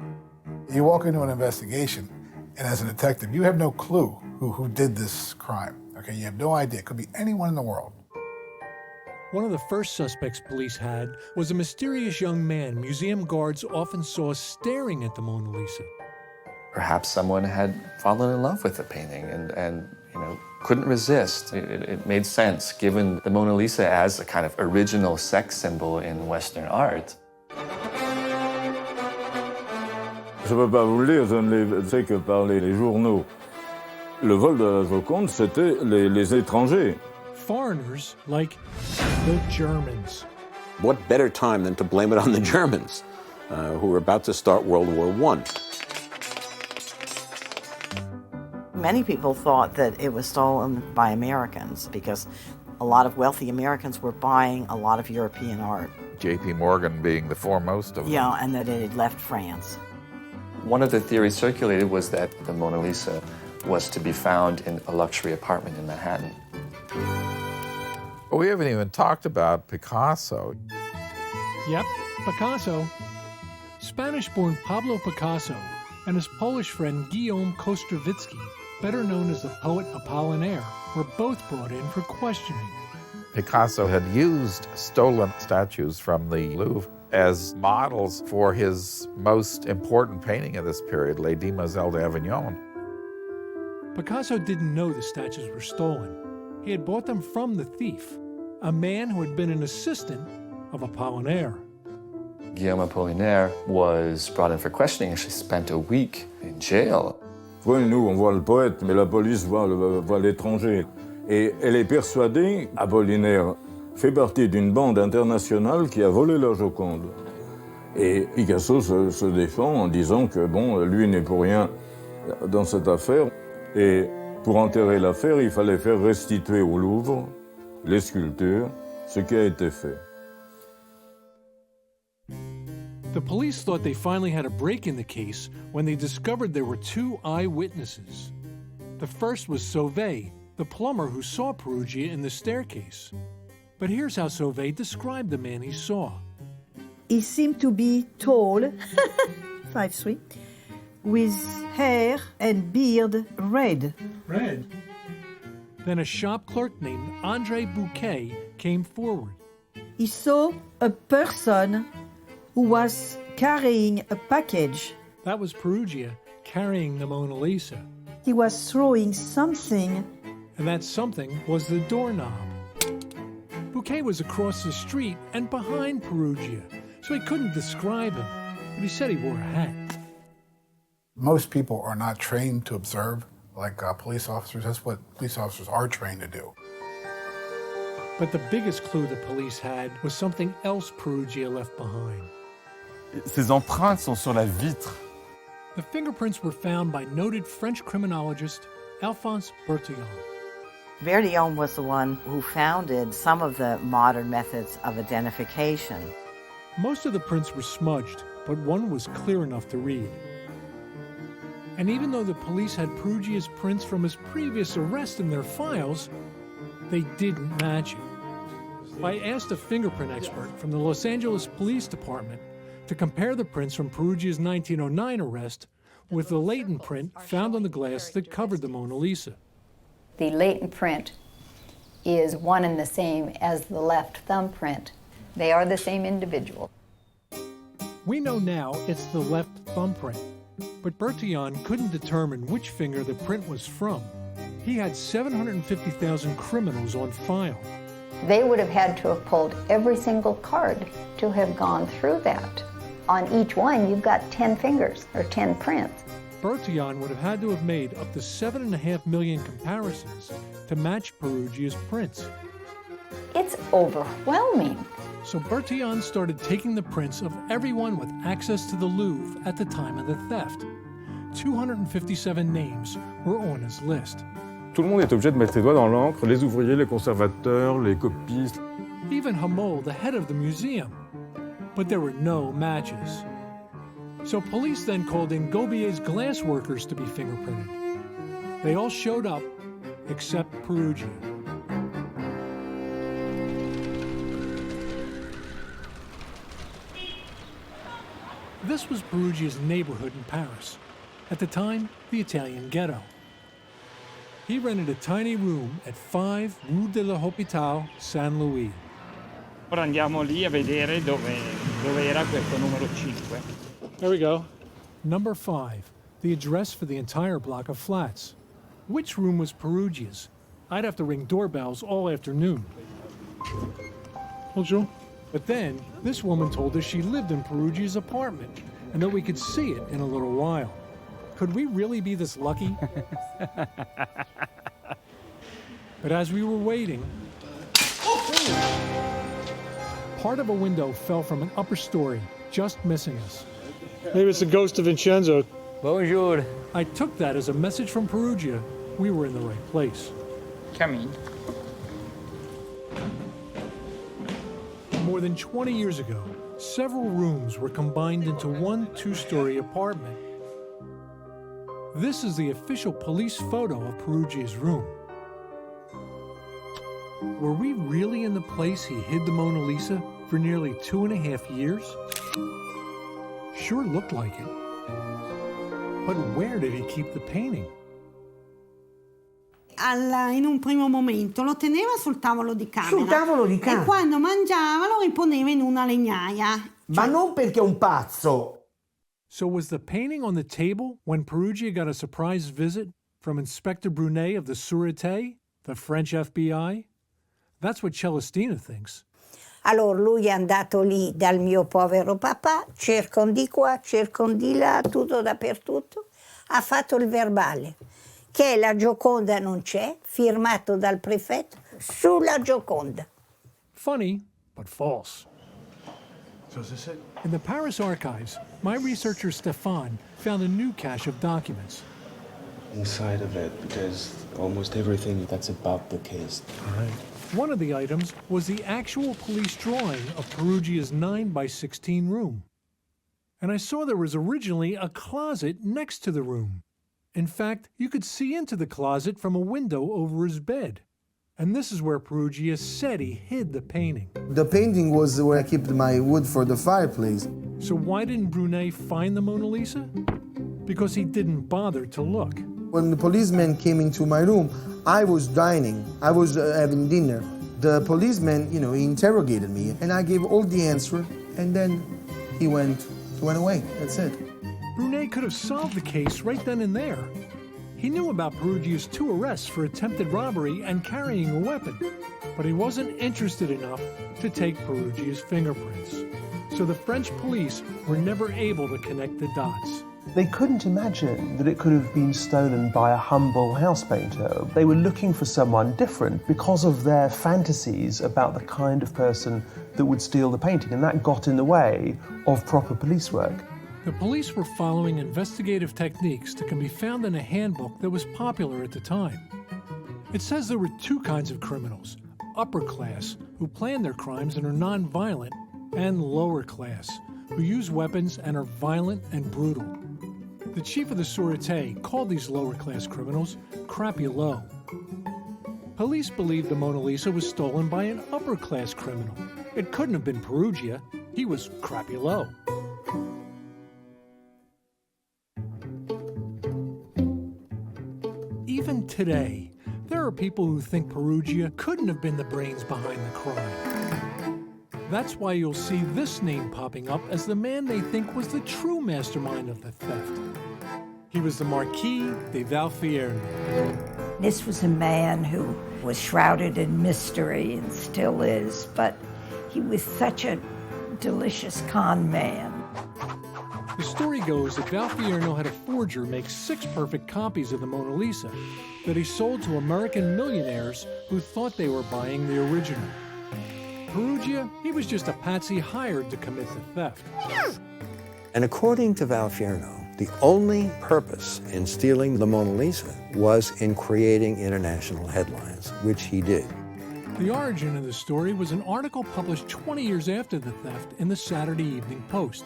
You walk into an investigation, and as a detective, you have no clue who did this crime. Okay, you have no idea. It could be anyone in the world. One of the first suspects police had was a mysterious young man museum guards often saw staring at the Mona Lisa. Perhaps someone had fallen in love with the painting and couldn't resist. It made sense, given the Mona Lisa as a kind of original sex symbol in Western art. Je ne peux pas vous le dire, je ne l'ai fait que par les journaux. Le vol de la Joconde, c'était les étrangers. Foreigners like the Germans. What better time than to blame it on the Germans, who were about to start World War I? Many people thought that it was stolen by Americans because a lot of wealthy Americans were buying a lot of European art. J.P. Morgan being the foremost of them. Yeah, and that it had left France. One of the theories circulated was that the Mona Lisa was to be found in a luxury apartment in Manhattan. We haven't even talked about Picasso. Yep, Picasso. Spanish-born Pablo Picasso and his Polish friend Guillaume Kostrowicki, better known as the poet Apollinaire, were both brought in for questioning. Picasso had used stolen statues from the Louvre as models for his most important painting of this period, Les Demoiselles d'Avignon. Picasso didn't know the statues were stolen. He had bought them from the thief, a man who had been an assistant of Apollinaire. Guillaume Apollinaire was brought in for questioning and she spent a week in jail. Oui, nous, on voit le poète, mais la police voit l'étranger. Et elle est persuadée, Apollinaire fait partie d'une bande internationale qui a volé la Joconde. Et Picasso se défend en disant que, bon, lui n'est pour rien dans cette affaire. Et pour enterrer l'affaire, il fallait faire restituer au Louvre les sculptures, ce qui a été fait. The police thought they finally had a break in the case when they discovered there were two eyewitnesses. The first was Sauvé, the plumber who saw Perugia in the staircase. But here's how Sauvé described the man he saw. He seemed to be tall, 5'3", with hair and beard red. Red? Then a shop clerk named André Bouquet came forward. He saw a person who was carrying a package. That was Perugia carrying the Mona Lisa. He was throwing something. And that something was the doorknob. Bouquet was across the street and behind Perugia, so he couldn't describe him, but he said he wore a hat. Most people are not trained to observe like police officers. That's what police officers are trained to do. But the biggest clue the police had was something else Perugia left behind. Ces empreintes sont sur la vitre. The fingerprints were found by noted French criminologist Alphonse Bertillon. Bertillon was the one who founded some of the modern methods of identification. Most of the prints were smudged, but one was clear enough to read. And even though the police had Perugia's prints from his previous arrest in their files, they didn't match it. I asked a fingerprint expert from the Los Angeles Police Department to compare the prints from Perugia's 1909 arrest with the latent print found on the glass that covered the Mona Lisa. The latent print is one and the same as the left thumbprint. They are the same individual. We know now it's the left thumbprint, but Bertillon couldn't determine which finger the print was from. He had 750,000 criminals on file. They would have had to have pulled every single card to have gone through that. On each one, you've got 10 fingers or 10 prints. Bertillon would have had to have made up to 7.5 million comparisons to match Perugia's prints. It's overwhelming. So Bertillon started taking the prints of everyone with access to the Louvre at the time of the theft. 257 names were on his list. Tout le monde est obligé de mettre ses doigts dans l'encre, les ouvriers, les conservateurs, les copistes. Even Hamel, the head of the museum. But there were no matches. So police then called in Gobier's glass workers to be fingerprinted. They all showed up, except Perugia. This was Perugia's neighborhood in Paris. At the time, the Italian ghetto. He rented a tiny room at 5 Rue de l'Hôpital Saint-Louis. Ora andiamo lì a vedere dove era questo numero 5. There we go. Number 5, the address for the entire block of flats. Which room was Perugia's? I'd have to ring doorbells all afternoon. Bonjour. But then, this woman told us she lived in Perugia's apartment and that we could see it in a little while. Could we really be this lucky? But as we were waiting, part of a window fell from an upper story, just missing us. Maybe it's the ghost of Vincenzo. Bonjour. I took that as a message from Perugia. We were in the right place. Come in. More than 20 years ago, several rooms were combined into one 2-story apartment. This is the official police photo of Perugia's room. Were we really in the place he hid the Mona Lisa for nearly 2.5 years? Sure looked like it. But where did he keep the painting? In un primo momento lo teneva sul tavolo di camera. Sul tavolo di camera. E quando mangiava lo riponeva in una legnaia. Ma non perché è un pazzo. So was the painting on the table when Perugia got a surprise visit from Inspector Brunet of the Sûreté, the French FBI? That's what Celestina thinks. Allora lui è andato lì dal mio povero papà, cercano di qua, cercano di là, tutto dappertutto. Ha fatto il verbale, che la Gioconda non c'è, firmato dal prefetto, sulla Gioconda. Funny, but false. So is this it? In the Paris archives, my researcher Stéphane found a new cache of documents. Inside of it, there's almost everything that's about the case. All right. One of the items was the actual police drawing of Perugia's 9-by-16 room. And I saw there was originally a closet next to the room. In fact, you could see into the closet from a window over his bed. And this is where Perugia said he hid the painting. The painting was where I kept my wood for the fireplace. So why didn't Brunet find the Mona Lisa? Because he didn't bother to look. When the policeman came into my room, I was dining. I was having dinner. The policeman, he interrogated me, and I gave all the answer, and then he went away. That's it. Brunet could have solved the case right then and there. He knew about Perugia's 2 arrests for attempted robbery and carrying a weapon, but he wasn't interested enough to take Perugia's fingerprints. So the French police were never able to connect the dots. They couldn't imagine that it could have been stolen by a humble house painter. They were looking for someone different because of their fantasies about the kind of person that would steal the painting, and that got in the way of proper police work. The police were following investigative techniques that can be found in a handbook that was popular at the time. It says there were 2 kinds of criminals: upper class, who plan their crimes and are non-violent, and lower class, who use weapons and are violent and brutal. The chief of the Sûreté called these lower-class criminals crapulot. Police believed the Mona Lisa was stolen by an upper-class criminal. It couldn't have been Perugia. He was crapulot. Even today, there are people who think Perugia couldn't have been the brains behind the crime. That's why you'll see this name popping up as the man they think was the true mastermind of the theft. He was the Marquis de Valfierno. This was a man who was shrouded in mystery and still is, but he was such a delicious con man. The story goes that Valfierno had a forger make 6 perfect copies of the Mona Lisa that he sold to American millionaires who thought they were buying the original. Perugia, he was just a patsy hired to commit the theft. And according to Valfierno, the only purpose in stealing the Mona Lisa was in creating international headlines, which he did. The origin of the story was an article published 20 years after the theft in the Saturday Evening Post.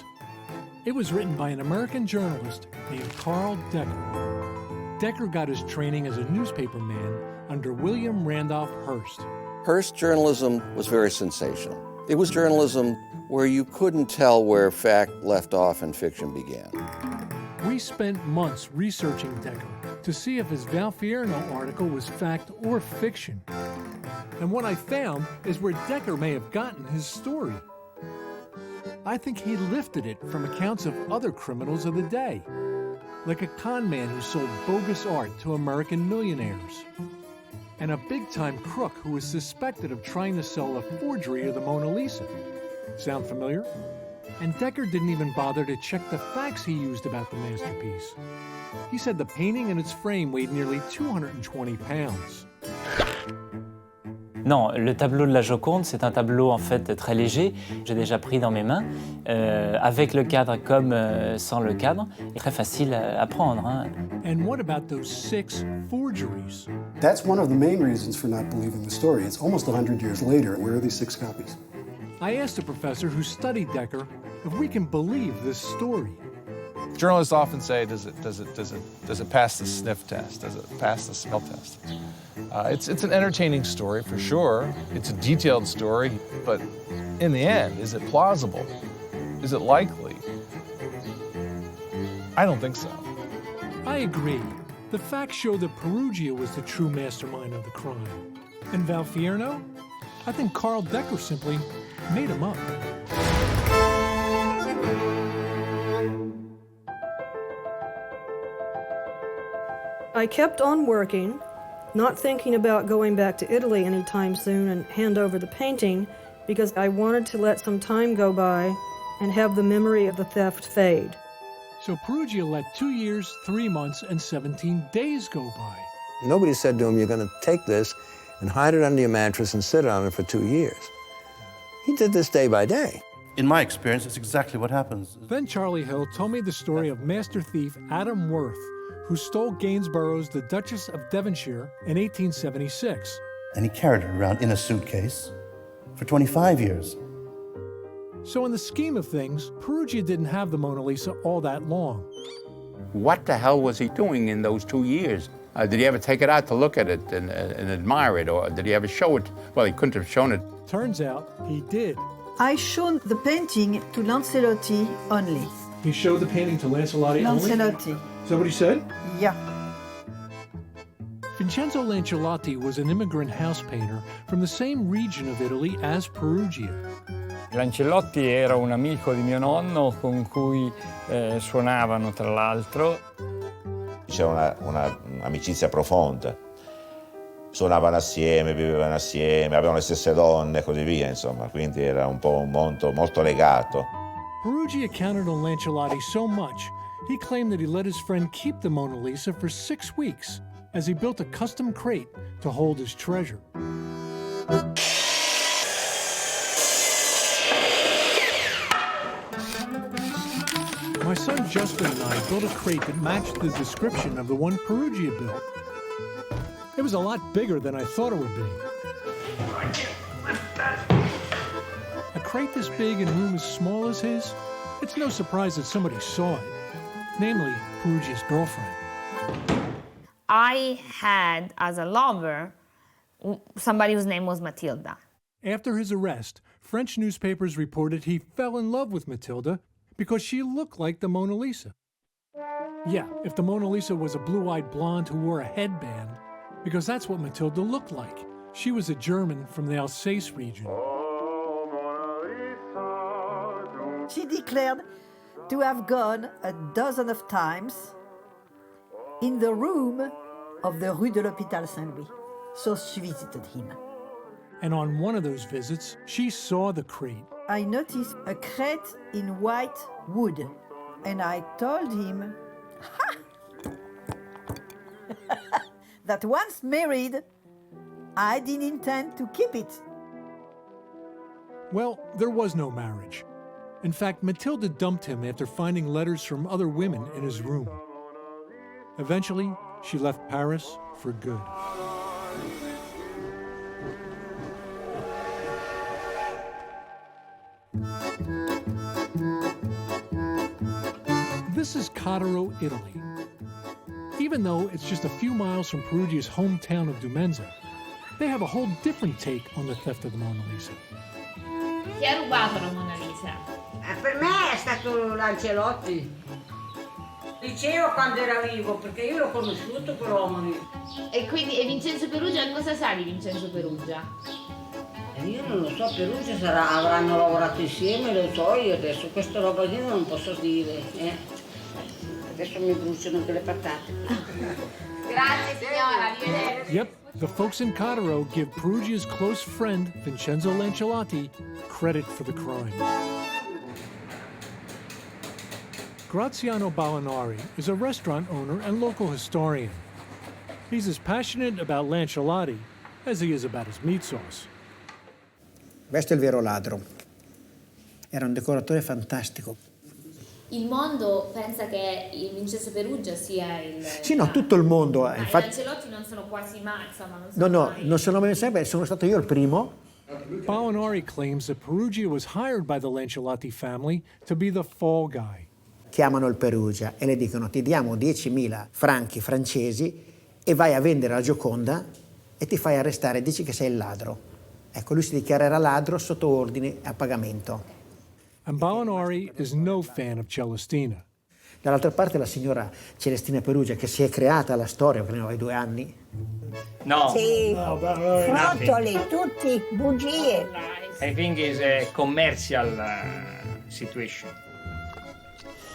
It was written by an American journalist named Carl Decker. Decker got his training as a newspaperman under William Randolph Hearst. Hearst journalism was very sensational. It was journalism where you couldn't tell where fact left off and fiction began. We spent months researching Decker to see if his Valfierno article was fact or fiction. And what I found is where Decker may have gotten his story. I think he lifted it from accounts of other criminals of the day, like a con man who sold bogus art to American millionaires, and a big-time crook who was suspected of trying to sell a forgery of the Mona Lisa. Sound familiar? And Decker didn't even bother to check the facts he used about the masterpiece. He said the painting and its frame weighed nearly 220 pounds. Non, le tableau de la Joconde, c'est un tableau en fait très léger. J'ai déjà pris dans mes mains, avec le cadre comme sans le cadre. Très facile à prendre. Hein. And what about those 6 forgeries? That's one of the main reasons for not believing the story. It's almost 100 years later. Where are these 6 copies? I asked a professor who studied Decker if we can believe this story. Journalists often say, does it pass the sniff test? Does it pass the smell test? It's an entertaining story for sure. It's a detailed story, but in the end, is it plausible? Is it likely? I don't think so. I agree. The facts show that Perugia was the true mastermind of the crime. And Valfierno? I think Carl Decker simply made him up. I kept on working, not thinking about going back to Italy anytime soon and hand over the painting because I wanted to let some time go by and have the memory of the theft fade. So Perugia let 2 years, 3 months, and 17 days go by. Nobody said to him, you're going to take this and hide it under your mattress and sit on it for 2 years. He did this day by day. In my experience, it's exactly what happens. Then Charlie Hill told me the story of master thief Adam Worth, who stole Gainsborough's The Duchess of Devonshire in 1876. And he carried it around in a suitcase for 25 years. So in the scheme of things, Perugia didn't have the Mona Lisa all that long. What the hell was he doing in those 2 years? Did he ever take it out to look at it and admire it, or did he ever show it? Well, he couldn't have shown it. Turns out he did. I showed the painting to Lancelotti only. He showed the painting to Lancelotti only? Lancelotti. Is that what he said? Yeah. Vincenzo Lancelotti was an immigrant house painter from the same region of Italy as Perugia. Lancelotti era un amico di mio nonno con cui suonavano tra l'altro. C'era un'amicizia profonda. Suonavano assieme, vivevano assieme, avevano le stesse donne e così via, insomma, quindi era un po' un mondo molto legato. Perugia counted on Lancelotti so much, he claimed that he let his friend keep the Mona Lisa for 6 weeks as he built a custom crate to hold his treasure. My son Justin and I built a crate that matched the description of the one Perugia built. It was a lot bigger than I thought it would be. A crate this big in a room as small as his? It's no surprise that somebody saw it, namely Perugia's girlfriend. I had, as a lover, somebody whose name was Matilda. After his arrest, French newspapers reported he fell in love with Matilda because she looked like the Mona Lisa. Yeah, if the Mona Lisa was a blue-eyed blonde who wore a headband, because that's what Matilda looked like. She was a German from the Alsace region. She declared to have gone a dozen of times in the room of the Rue de l'Hôpital Saint-Louis. So she visited him. And on one of those visits, she saw the crate. I noticed a crate in white wood, and I told him that once married, I didn't intend to keep it. Well, there was no marriage. In fact, Matilda dumped him after finding letters from other women in his room. Eventually, she left Paris for good. This is Carré, Italy. Even though it's just a few miles from Perugia's hometown of Dumenza, they have a whole different take on the theft of the Mona Lisa. Chi ha rubato la Mona Lisa? Per me è stato Lancelotti. Liceo quando era vivo, perché io l'ho conosciuto quell'uomo lì. E quindi Vincenzo Perugia, cosa sa di Vincenzo Perugia? Io non lo so, Perugia avranno lavorato insieme, lo so io adesso, questa roba io non posso dire. Adesso mi bruciano anche le patate. Grazie signora, arrivederci. Yep, the folks in Carré give Perugia's close friend, Vincenzo Lancelotti, credit for the crime. Graziano Ballinari is a restaurant owner and local historian. He's as passionate about Lancelotti as he is about his meat sauce. Questo è il vero ladro. Era un decoratore fantastico. Il mondo pensa che il Vincenzo Perugia sia il... Sì, no, tutto il mondo. Ma Infatti, i Lancelotti non sono quasi mai, insomma, non no, sono no, mai... non sono mai sempre, sono stato io il primo. Ballinari claims that Perugia was hired by the Lancelotti family to be the fall guy. Chiamano il Perugia e le dicono ti diamo 10.000 franchi francesi e vai a vendere la Gioconda e ti fai arrestare e dici che sei il ladro. Ecco, lui si dichiarerà ladro sotto ordine a pagamento. And Ballinari is no fan of Celestina. Dall'altra parte la signora Celestina Perugia, che si è creata la storia, perché ne avevo 2 anni. No. Sì, No, frottoli, tutti, bugie. I think is a commercial situation.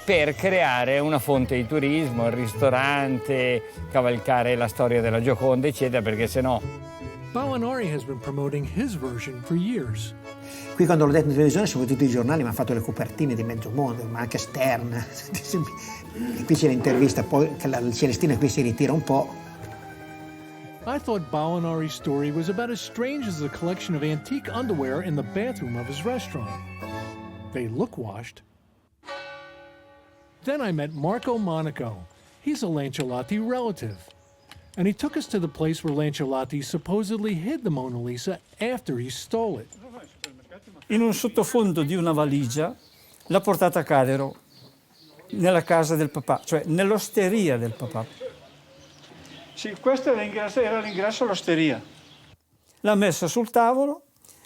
Per creare una fonte di turismo, il ristorante, cavalcare la storia della Gioconda, eccetera, perché sennò... Ballinari has been promoting his version for years. Qui quando l'ho detto in televisione, sono tutti i giornali, mi hanno fatto le copertine di mezzo mondo, ma anche Stern. E qui c'è l'intervista, poi che la Celestina qui si ritira un po'. I thought Ballinari's story was about as strange as the collection of antique underwear in the bathroom of his restaurant. They look washed. Then I met Marco Monaco. He's a Lancelotti relative. And he took us to the place where Lancelotti supposedly hid the Mona Lisa after he stole it. In un sottofondo di una valigia l'ha portata a Carré, nella casa del papà, cioè nell'osteria del papà. Sì, questo era l'ingresso all'osteria. L'ha messa sul tavolo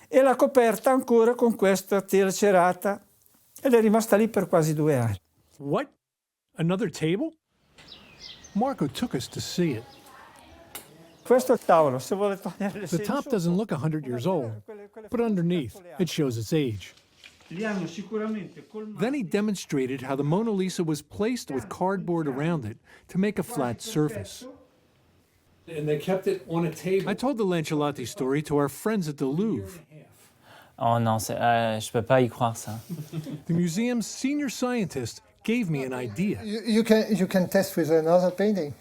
e l'ha coperta ancora con questa tela cerata ed è rimasta lì per quasi 2 anni. What? Another table? Marco took us to see it. Questo è il tavolo, se vuole togliere le The top doesn't look 100 years old, but underneath, it shows its age. Li hanno sicuramente colmato. Then he demonstrated how the Mona Lisa was placed with cardboard around it to make a flat surface. And they kept it on a table. I told the Lancelotti story to our friends at the Louvre. Oh non, je peux pas y croire ça. The museum's senior scientist gave me an idea. You can test with another painting.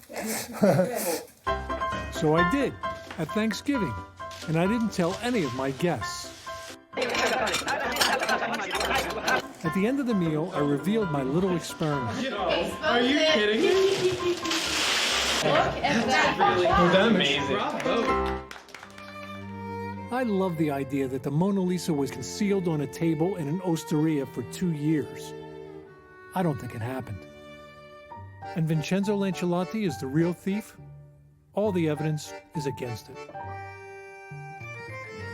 So I did, at Thanksgiving, and I didn't tell any of my guests. At the end of the meal, I revealed my little experiment. Are you kidding me? Look at that. That's amazing. I love the idea that the Mona Lisa was concealed on a table in an osteria for 2 years. I don't think it happened. And Vincenzo Lancelotti is the real thief? All the evidence is against it.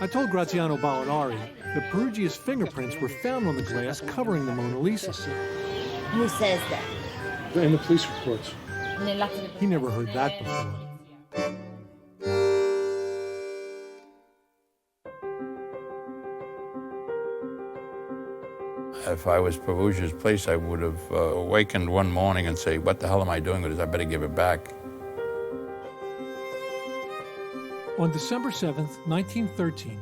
I told Graziano Ballinari that Perugia's fingerprints were found on the glass covering the Mona Lisa. Who says that? In the police reports. He never heard that before. If I was Perugia's place, I would have awakened one morning and say, what the hell am I doing with this? I better give it back. On December 7th, 1913,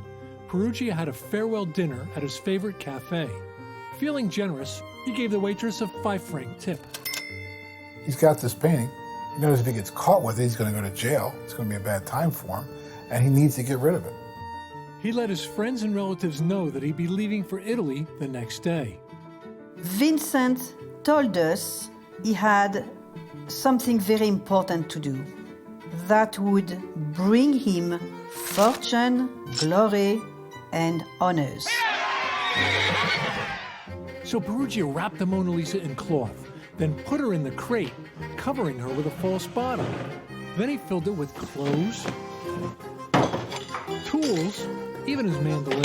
Perugia had a farewell dinner at his favorite cafe. Feeling generous, he gave the waitress a 5-franc tip. He's got this painting. He knows if he gets caught with it, he's going to go to jail. It's going to be a bad time for him, and he needs to get rid of it. He let his friends and relatives know that he'd be leaving for Italy the next day. Vincent told us he had something very important to do that would bring him fortune, glory, and honors. So Perugia wrapped the Mona Lisa in cloth, then put her in the crate, covering her with a false bottom. Then he filled it with clothes, tools, even his mandolin.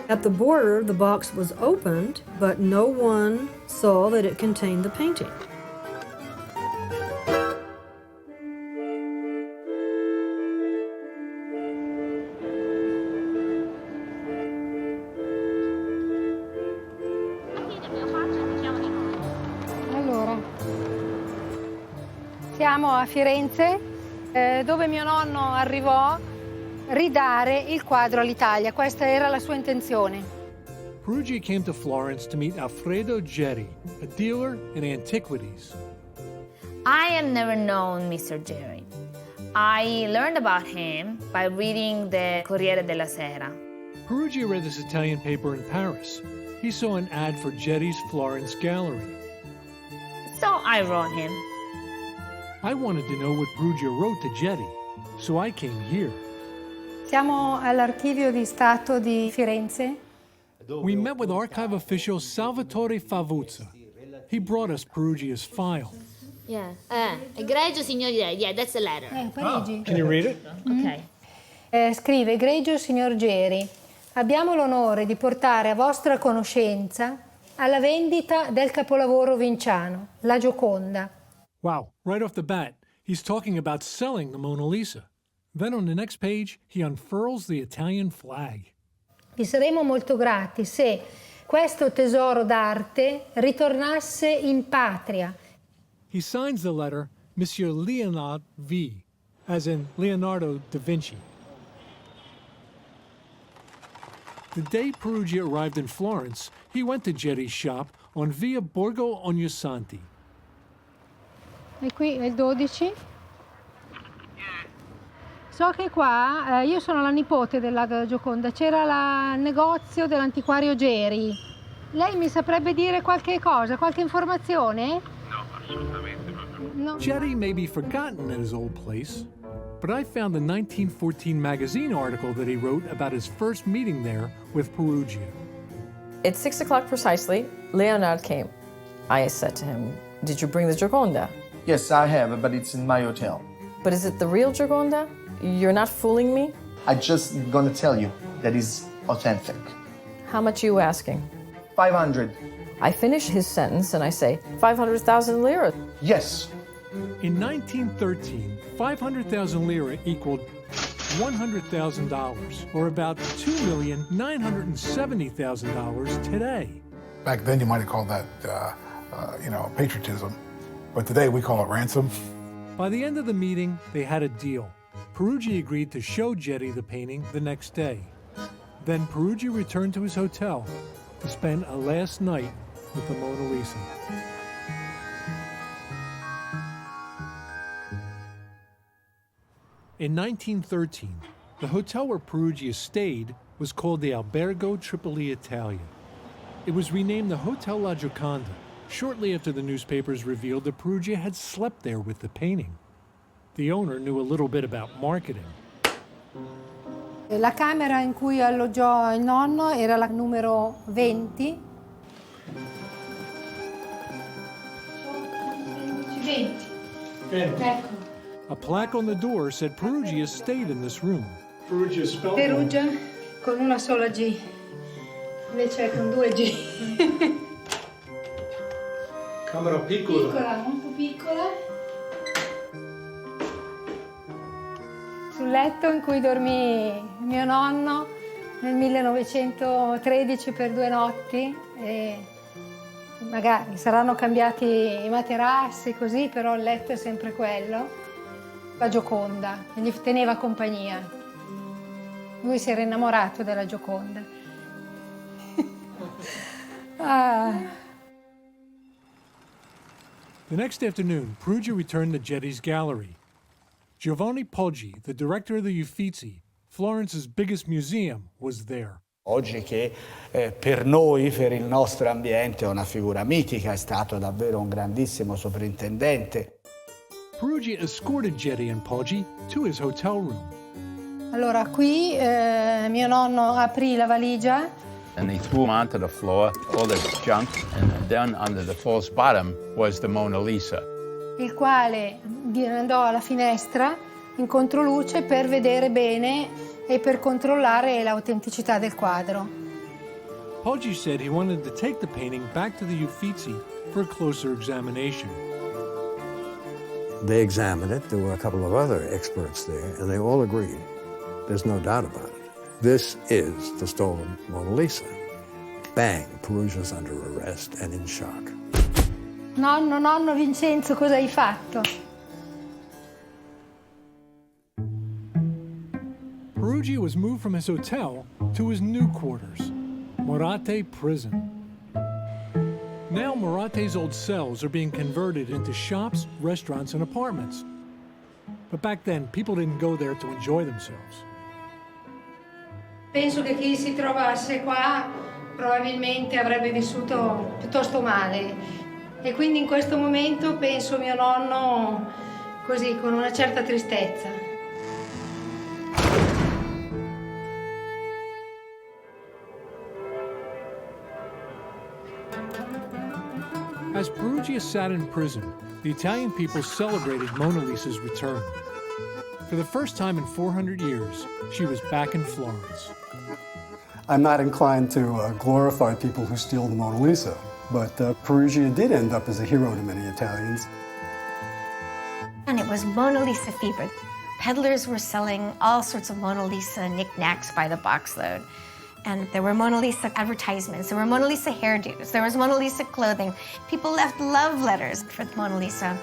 At the border, the box was opened, but no one saw that it contained the painting. Allora, siamo a Firenze, dove mio nonno arrivò ridare il quadro all'Italia. Questa era la sua intenzione. Perugia came to Florence to meet Alfredo Geri, a dealer in antiquities. I have never known Mr. Geri. I learned about him by reading the Corriere della Sera. Perugia read this Italian paper in Paris. He saw an ad for Geri's Florence gallery. So I wrote him. I wanted to know what Perugia wrote to Geri, so I came here. Siamo all'Archivio di Stato di Firenze. We met with archive official Salvatore Favuzza. He brought us Perugia's file. Yeah. Egregio signor Geri. Yeah, that's the letter. Parigi. Can you read it? Ok. Scrive: Egregio signor Geri, abbiamo l'onore di portare a vostra conoscenza alla vendita del capolavoro vinciano, la Gioconda. Wow, right off the bat, he's talking about selling the Mona Lisa. Then on the next page, he unfurls the Italian flag. Vi saremo molto grati se questo tesoro d'arte ritornasse in patria. He signs the letter Monsieur Leonard V, as in Leonardo da Vinci. The day Perugia arrived in Florence, he went to Geri's shop on Via Borgo Ognissanti. E qui è il 12. So che qua, io sono la nipote della Gioconda, c'era il negozio dell'antiquario Geri. Lei mi saprebbe dire qualche cosa, qualche informazione? No, assolutamente no. Geri may be forgotten at his old place, but I found the 1914 magazine article that he wrote about his first meeting there with Perugia. At 6 o'clock precisely, Leonard came. I said to him, "Did you bring the Gioconda?" Yes, I have, but it's in my hotel. But is it the real Gioconda? You're not fooling me? I just gonna tell you that is authentic. How much are you asking? 500. I finish his sentence and I say, 500,000 lira. Yes. In 1913, 500,000 lira equaled $100,000, or about $2,970,000 today. Back then, you might have called that, patriotism. But today, we call it ransom. By the end of the meeting, they had a deal. Perugia agreed to show Geri the painting the next day. Then Perugia returned to his hotel to spend a last night with the Mona Lisa. In 1913, the hotel where Perugia stayed was called the Albergo Tripoli Italia. It was renamed the Hotel La Gioconda shortly after the newspapers revealed that Perugia had slept there with the painting. The owner knew a little bit about marketing. La camera in cui alloggiò il nonno era la numero 20. 20. Ecco. A plaque on the door said Perugia stayed in this room. Perugia spelled Perugia con una sola G, invece con 2 G. Camera piccola. Piccola, molto piccola. Sul letto in cui dormì mio nonno nel 1913 per 2 notti. E magari saranno cambiati i materassi così, però il letto è sempre quello. la Gioconda e gli teneva compagnia. Lui si era innamorato della Gioconda. The next afternoon, Perugia returned to Getty's gallery. Giovanni Poggi, the director of the Uffizi, Florence's biggest museum, was there. Oggi che per noi, per il nostro ambiente, è una figura mitica, è stato davvero un grandissimo sovrintendente. Perugia escorted Getty and Poggi to his hotel room. Allora, qui mio nonno aprì la valigia. And they threw him onto the floor, all the junk, and then under the false bottom was the Mona Lisa. Il quale andò alla finestra in controluce per vedere bene e per controllare l'autenticità del quadro. Poggi said he wanted to take the painting back to the Uffizi for a closer examination. They examined it. There were a couple of other experts there, and they all agreed. There's no doubt about it. This is the stolen Mona Lisa. Bang, Perugia's under arrest and in shock. Nonno Vincenzo, cosa hai fatto? Perugia was moved from his hotel to his new quarters, Morate Prison. Now Morate's old cells are being converted into shops, restaurants, and apartments. But back then, people didn't go there to enjoy themselves. Penso che chi si trovasse qua probabilmente avrebbe vissuto piuttosto male. E quindi in questo momento penso mio nonno così, con una certa tristezza. As Perugia sat in prison, the Italian people celebrated Mona Lisa's return. For the first time in 400 years, she was back in Florence. I'm not inclined to glorify people who steal the Mona Lisa, but Perugia did end up as a hero to many Italians. And it was Mona Lisa fever. Peddlers were selling all sorts of Mona Lisa knickknacks by the boxload. And there were Mona Lisa advertisements, there were Mona Lisa hairdos, there was Mona Lisa clothing. People left love letters for Mona Lisa.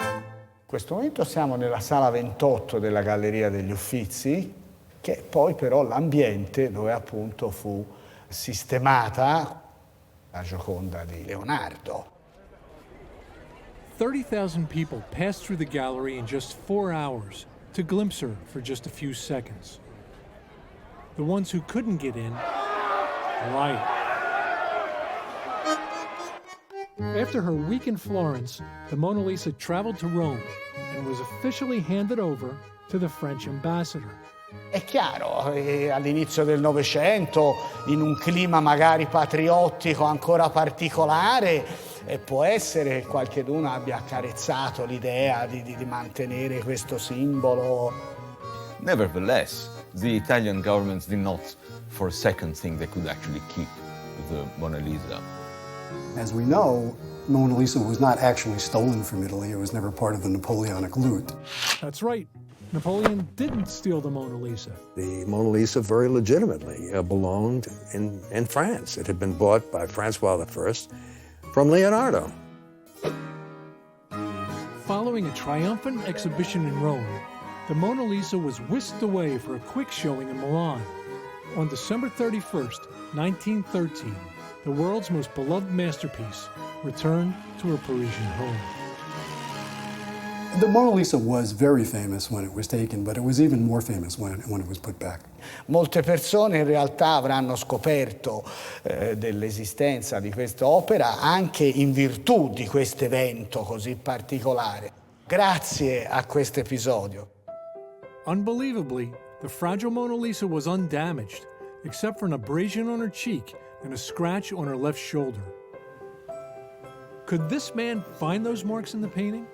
In questo momento siamo nella sala 28 della Galleria degli Uffizi, che è poi però l'ambiente dove appunto fu sistemata la Gioconda di Leonardo. 30,000 people passed through the gallery in just 4 hours to glimpse her for just a few seconds. The ones who couldn't get in, riot. After her week in Florence, the Mona Lisa traveled to Rome and was officially handed over to the French ambassador. È chiaro, all'inizio del Novecento, in un clima magari patriottico ancora particolare, può essere che qualcheduno abbia accarezzato l'idea di mantenere questo simbolo. Nevertheless, the Italian governments did not for a second think they could actually keep the Mona Lisa. As we know, Mona Lisa was not actually stolen from Italy. It was never part of the Napoleonic loot. That's right. Napoleon didn't steal the Mona Lisa. The Mona Lisa very legitimately belonged in France. It had been bought by Francois I from Leonardo. Following a triumphant exhibition in Rome, the Mona Lisa was whisked away for a quick showing in Milan. On December 31st, 1913, the world's most beloved masterpiece returned to her Parisian home. The Mona Lisa was very famous when it was taken, but it was even more famous when it was put back. Molte persone in realtà avranno scoperto dell'esistenza di questa opera anche in virtù di questo evento così particolare, grazie a questo episodio. Unbelievably, the fragile Mona Lisa was undamaged, except for an abrasion on her cheek and a scratch on her left shoulder. Could this man find those marks in the painting?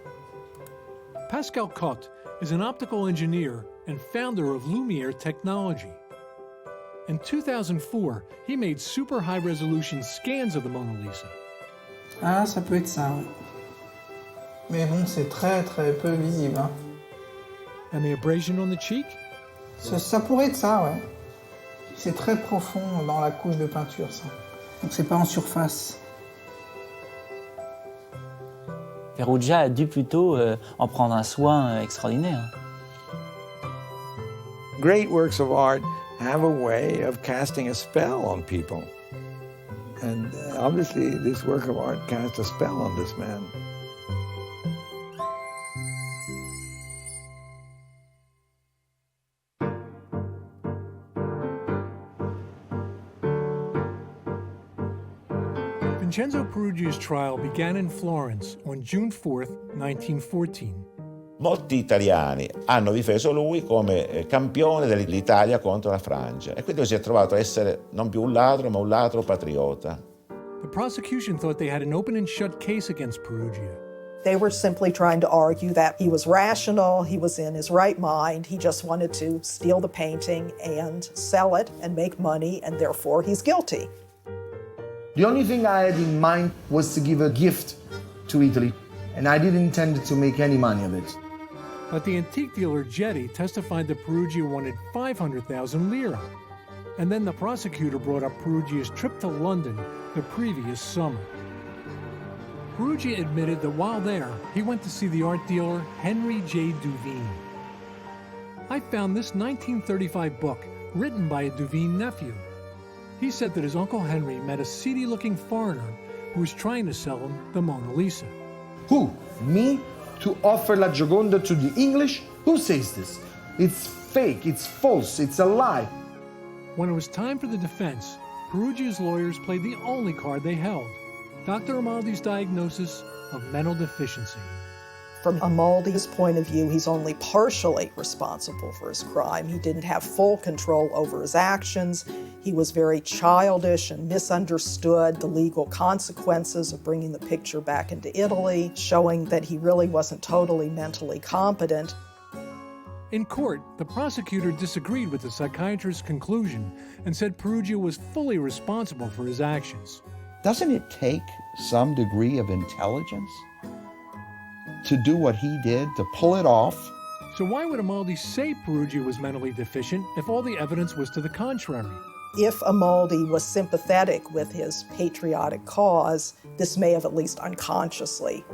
Pascal Cotte is an optical engineer and founder of Lumiere technology. In 2004, he made super high-resolution scans of the Mona Lisa. Ah, ça peut être ça, oui. Mais bon, c'est très très peu visible. Hein. And the abrasion on the cheek? Ça pourrait être ça, ouais. C'est très profond dans la couche de peinture, ça. Donc c'est pas en surface. Perugia a dû plutôt en prendre un soin extraordinaire. Great works of art have a way of casting a spell on people. And obviously this work of art cast a spell on this man. Vincenzo Perugia's trial began in Florence on June 4th, 1914. Molti italiani hanno difeso lui come campione dell'Italia contro la Francia e quindi si è trovato a essere non più un ladro ma un ladro patriota. The prosecution thought they had an open and shut case against Perugia. They were simply trying to argue that he was rational, he was in his right mind, he just wanted to steal the painting and sell it and make money, and therefore he's guilty. The only thing I had in mind was to give a gift to Italy, and I didn't intend to make any money of it. But the antique dealer Getty testified that Perugia wanted 500,000 lira. And then the prosecutor brought up Perugia's trip to London the previous summer. Perugia admitted that while there, he went to see the art dealer Henry J. Duveen. I found this 1935 book written by a Duveen nephew. He said that his Uncle Henry met a seedy-looking foreigner who was trying to sell him the Mona Lisa. Who? Me? To offer La Gioconda to the English? Who says this? It's fake, it's false, it's a lie. When it was time for the defense, Perugia's lawyers played the only card they held, Dr. Amaldi's diagnosis of mental deficiency. From Amaldi's point of view, he's only partially responsible for his crime. He didn't have full control over his actions. He was very childish and misunderstood the legal consequences of bringing the picture back into Italy, showing that he really wasn't totally mentally competent. In court, the prosecutor disagreed with the psychiatrist's conclusion and said Perugia was fully responsible for his actions. Doesn't it take some degree of intelligence to do what he did, to pull it off? So why would Amaldi say Perugia was mentally deficient if all the evidence was to the contrary? If Amaldi was sympathetic with his patriotic cause, this may have at least unconsciously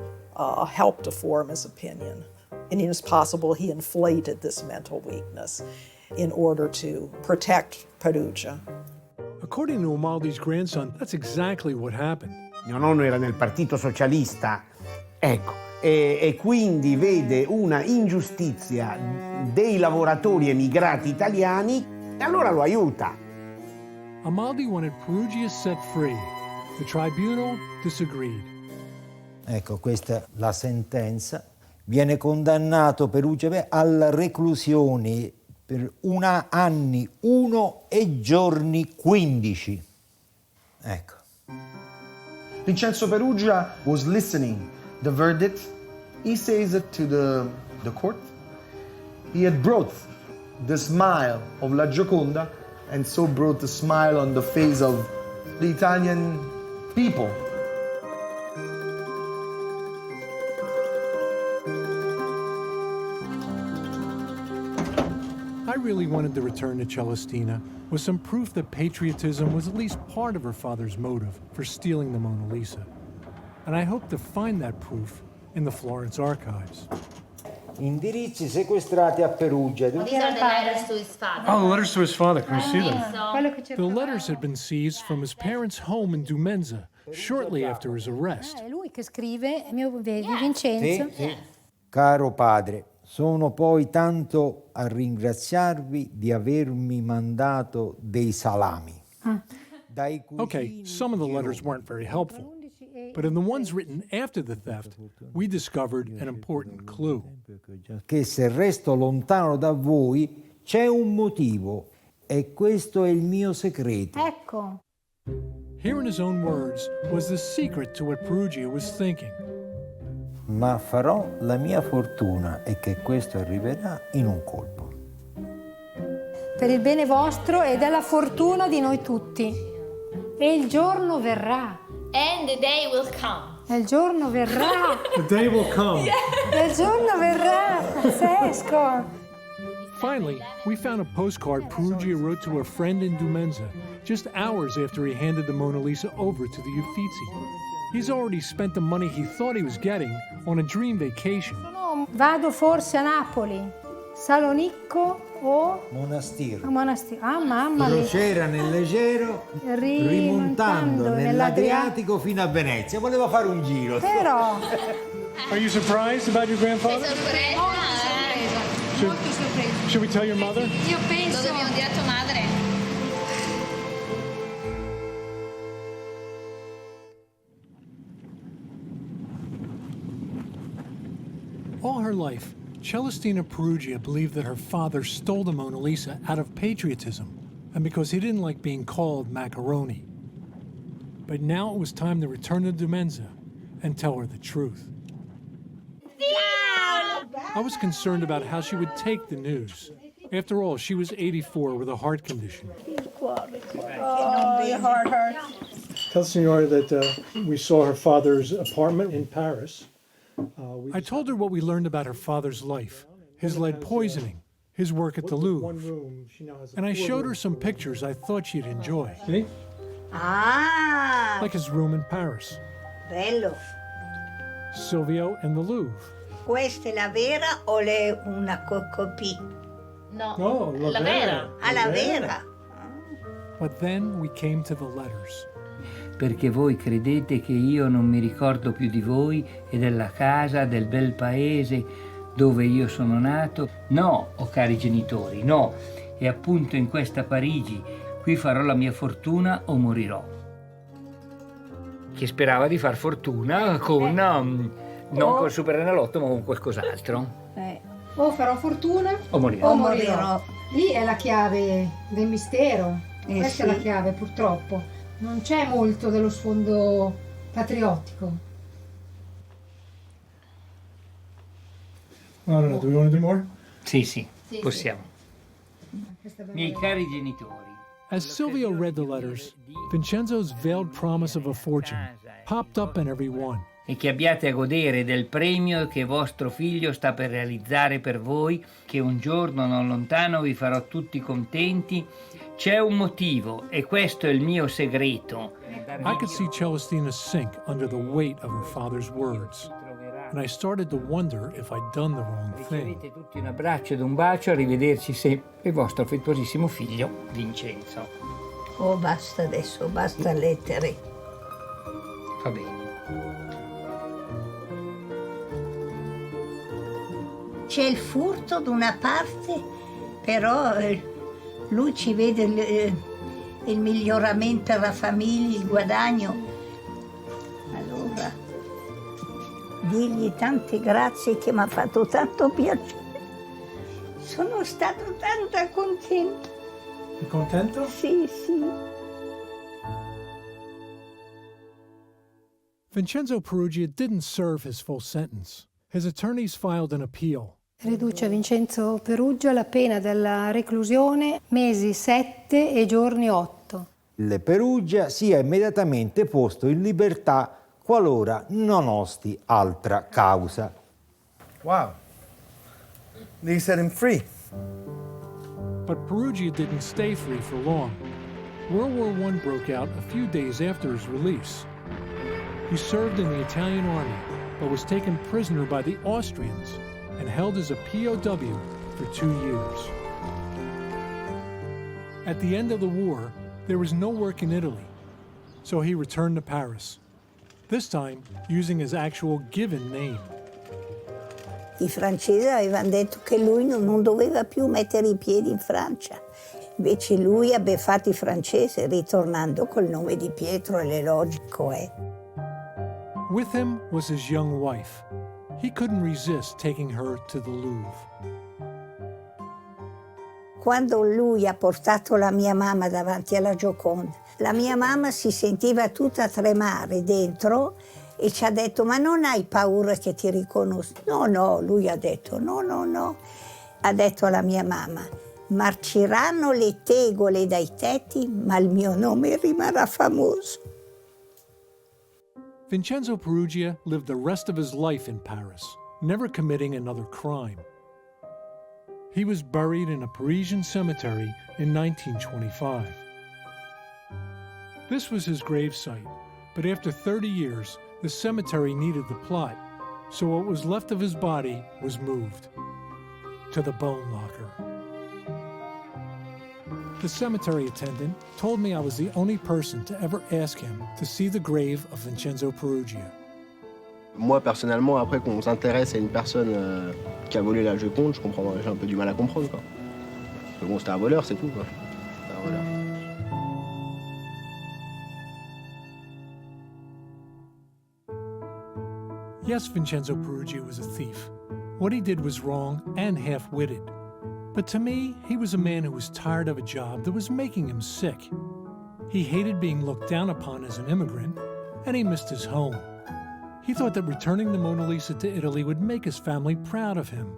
helped to form his opinion. And it is possible he inflated this mental weakness in order to protect Perugia. According to Amaldi's grandson, that's exactly what happened. Mio nonno era nel Partito Socialista, ecco, e quindi vede una ingiustizia dei lavoratori emigrati italiani e allora lo aiuta. Amaldi wanted Perugia set free. The tribunal disagreed. Ecco, questa è la sentenza. Viene condannato Perugia alla reclusione per 1 anno, 1 e giorni 15. Ecco. Vincenzo Perugia was listening the verdict. He says it to the court. He had brought the smile of La Gioconda and so brought the smile on the face of the Italian people. I really wanted to return to Celestina with some proof that patriotism was at least part of her father's motive for stealing the Mona Lisa. And I hope to find that proof in the Florence archives. Indirizzi sequestrati a Perugia. These are the letters to his father. Oh, the letters to his father. Can you see them? So. The letters had been seized from his parents' home in Dumenza shortly after his arrest. È lui che scrive, mio Vincenzo. Sì. Caro padre, sono poi tanto a ringraziarvi di avermi mandato dei salami. Okay, some of the letters weren't very helpful. But in the ones written after the theft, we discovered an important clue. Che se resto lontano da voi c'è un motivo e questo è il mio segreto. Ecco. Here in his own words was the secret to what Perugia was thinking. Ma farò la mia fortuna e che questo arriverà in un colpo. Per il bene vostro e della fortuna di noi tutti. E il giorno verrà. And the day will come. E il giorno verrà. The day will come. E il giorno verrà. Pazzesco. Finally, we found a postcard Perugia wrote to a friend in Dumenza just hours after he handed the Mona Lisa over to the Uffizi. He's already spent the money he thought he was getting on a dream vacation. Vado forse a Napoli, Salonicco o Monastero. a Monastero. Ah, mamma mia. Crociera nel leggero, rimontando nell'Adriatico fino a Venezia. Voleva fare un giro. Però. Are you surprised about your grandfather? Molto sorpresa. Should we tell your mother? Io penso... Lo dobbiamo dire a tua madre. All her life, Celestina Perugia believed that her father stole the Mona Lisa out of patriotism and because he didn't like being called macaroni. But now it was time to return to Dumenza and tell her the truth. I was concerned about how she would take the news. After all, she was 84 with a heart condition. Oh, your heart hurts. Tell Signora that we saw her father's apartment in Paris. I told her what we learned about her father's life, his lead poisoning, his work at the Louvre. And I showed her some pictures I thought she'd enjoy. See? Ah! Like his room in Paris. Bello. Silvio and the Louvre. Questa è la vera o una copia? No, la vera. Ah, la vera. But then we came to the letters. Perché voi credete che io non mi ricordo più di voi e della casa, del bel paese dove io sono nato? No, o cari genitori, no. E appunto in questa Parigi, qui farò la mia fortuna o morirò. Che sperava di far fortuna con, non col Superenalotto, ma con qualcos'altro. O farò fortuna O morirò. o morirò. Lì è la chiave del mistero. Questa è la chiave, purtroppo. Non c'è molto dello sfondo patriottico. I don't know, do we want to do more? Sì, possiamo. Miei cari genitori. As Silvio read the letters, Vincenzo's veiled promise of a fortune popped up in every one. E che abbiate a godere del premio che vostro figlio sta per realizzare per voi, che un giorno non lontano vi farò tutti contenti. C'è un motivo e questo è il mio segreto. I could see Celestina sink under the weight of her father's words, and I started to wonder if I'd done the wrong thing. Ricevete tutti un abbraccio ed un bacio, arrivederci sempre, il vostro affettuosissimo figlio Vincenzo. Oh, basta adesso, basta lettere. Va bene. C'è il furto da una parte, però lui ci vede il miglioramento per la famiglia, il guadagno. Allora, digli tante grazie che mi ha fatto tanto piacere. Sono stato tanto contento. Sei contento? Sì, sì. Vincenzo Perugia didn't serve his full sentence. His attorneys filed an appeal. Riduce a Vincenzo Perugia la pena della reclusione mesi 7 e giorni 8. Il Perugia sia immediatamente posto in libertà qualora non osti altra causa. Wow. They set him free. But Perugia didn't stay free for long. World War I broke out a few days after his release. He served in the Italian army, but was taken prisoner by the Austrians and held as a POW for 2 years. At the end of the war, there was no work in Italy, so he returned to Paris, this time using his actual given name. I francesi avevano detto che lui non doveva più mettere i piedi in Francia. Invece lui ha beffato i francesi ritornando col nome di Pietro, e è logico, With him was his young wife. He couldn't resist taking her to the Louvre. Quando lui ha portato la mia mamma davanti alla Gioconda, la mia mamma si sentiva tutta tremare dentro e ci ha detto: ma non hai paura che ti riconosco? No, lui ha detto no. Ha detto alla mia mamma: marciranno le tegole dai tetti, ma il mio nome rimarrà famoso. Vincenzo Perugia lived the rest of his life in Paris, never committing another crime. He was buried in a Parisian cemetery in 1925. This was his gravesite, But after 30 years, the cemetery needed the plot, so what was left of his body was moved to the bone locker. The cemetery attendant told me I was the only person to ever ask him to see the grave of Vincenzo Peruggia. Moi, personnellement, après qu'on s'intéresse à une personne qui a volé la Joconde, j'ai un peu du mal à comprendre, quoi. Mais bon, c'était un voleur, c'est tout, quoi. C'était un voleur. Yes, Vincenzo Peruggia was a thief. What he did was wrong and half-witted. But to me, he was a man who was tired of a job that was making him sick. He hated being looked down upon as an immigrant, and he missed his home. He thought that returning the Mona Lisa to Italy would make his family proud of him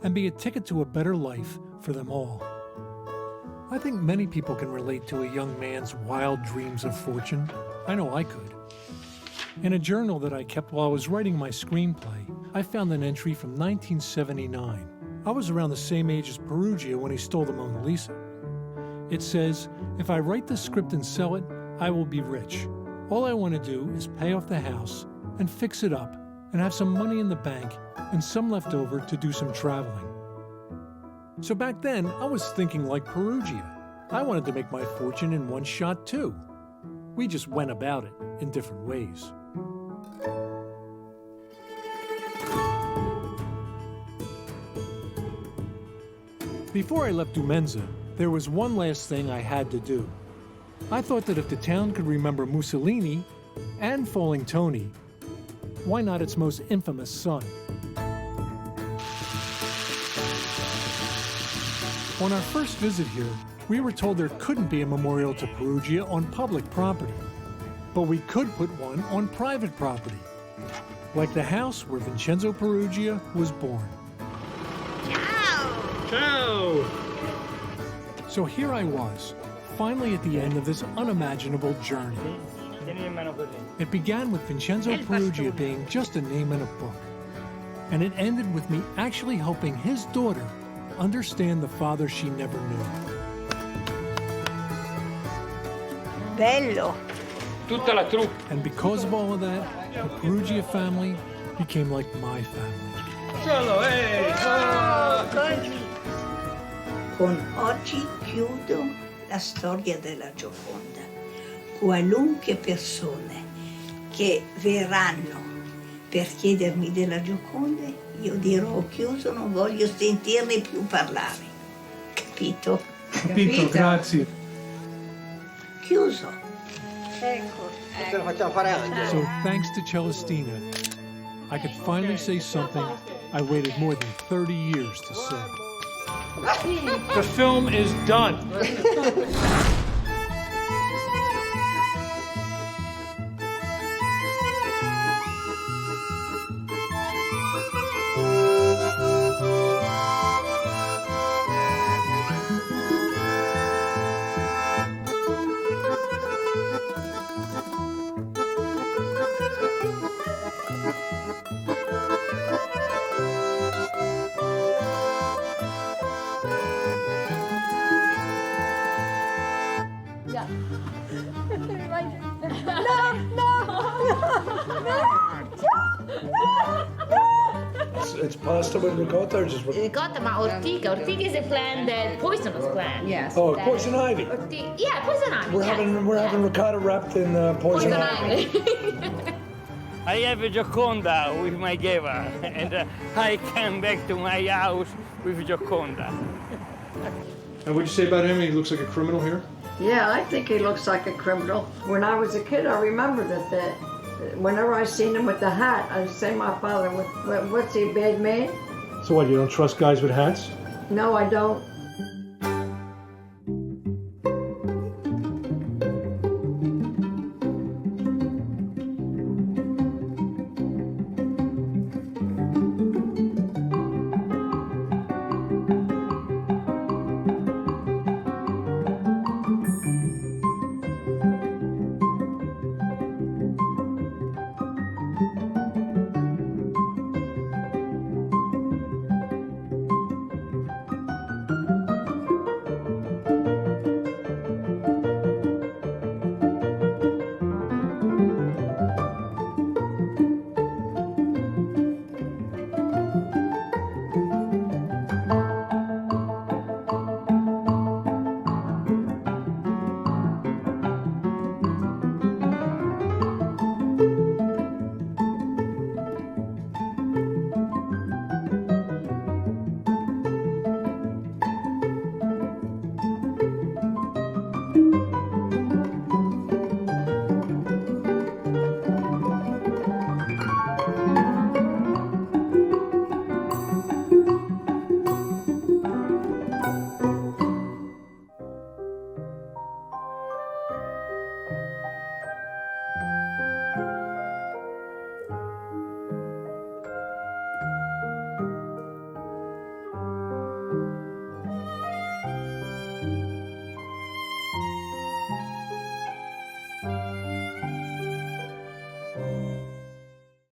and be a ticket to a better life for them all. I think many people can relate to a young man's wild dreams of fortune. I know I could. In a journal that I kept while I was writing my screenplay, I found an entry from 1979. I was around the same age as Peruggia when he stole the Mona Lisa. It says, "If I write the script and sell it, I will be rich. All I want to do is pay off the house and fix it up and have some money in the bank and some left over to do some traveling." So back then, I was thinking like Peruggia. I wanted to make my fortune in one shot too. We just went about it in different ways. Before I left Dumenza, there was one last thing I had to do. I thought that if the town could remember Mussolini and Falling Tony, why not its most infamous son? On our first visit here, we were told there couldn't be a memorial to Peruggia on public property, but we could put one on private property, like the house where Vincenzo Peruggia was born. Ciao! So here I was, finally at the end of this unimaginable journey. It began with Vincenzo Peruggia being just a name in a book, and it ended with me actually helping his daughter understand the father she never knew. Bello! Tutta la troupe. And because of all of that, the Peruggia family became like my family. Solo, hey! Con oggi chiudo la storia della Gioconda. Qualunque persone che verranno per chiedermi della Gioconda, io dirò ho chiuso, non voglio sentirne più parlare. Capito? Capito, grazie. Chiuso. Ecco. So thanks to Celestina, I could finally say something I waited more than 30 years to say. The film is done. It's pasta with ricotta or just Ricotta, ma ortica. Ortica is a plant that poisonous plant. Yes. Oh, poison ivy. Yeah, poison ivy. We're having ricotta wrapped in poison ivy. I have a Gioconda with my giver, and I came back to my house with Gioconda. And what'd you say about him? He looks like a criminal here? Yeah, I think he looks like a criminal. When I was a kid, I remember that whenever I seen him with the hat, I'd say my father, what's he, a bad man? So what, you don't trust guys with hats? No, I don't.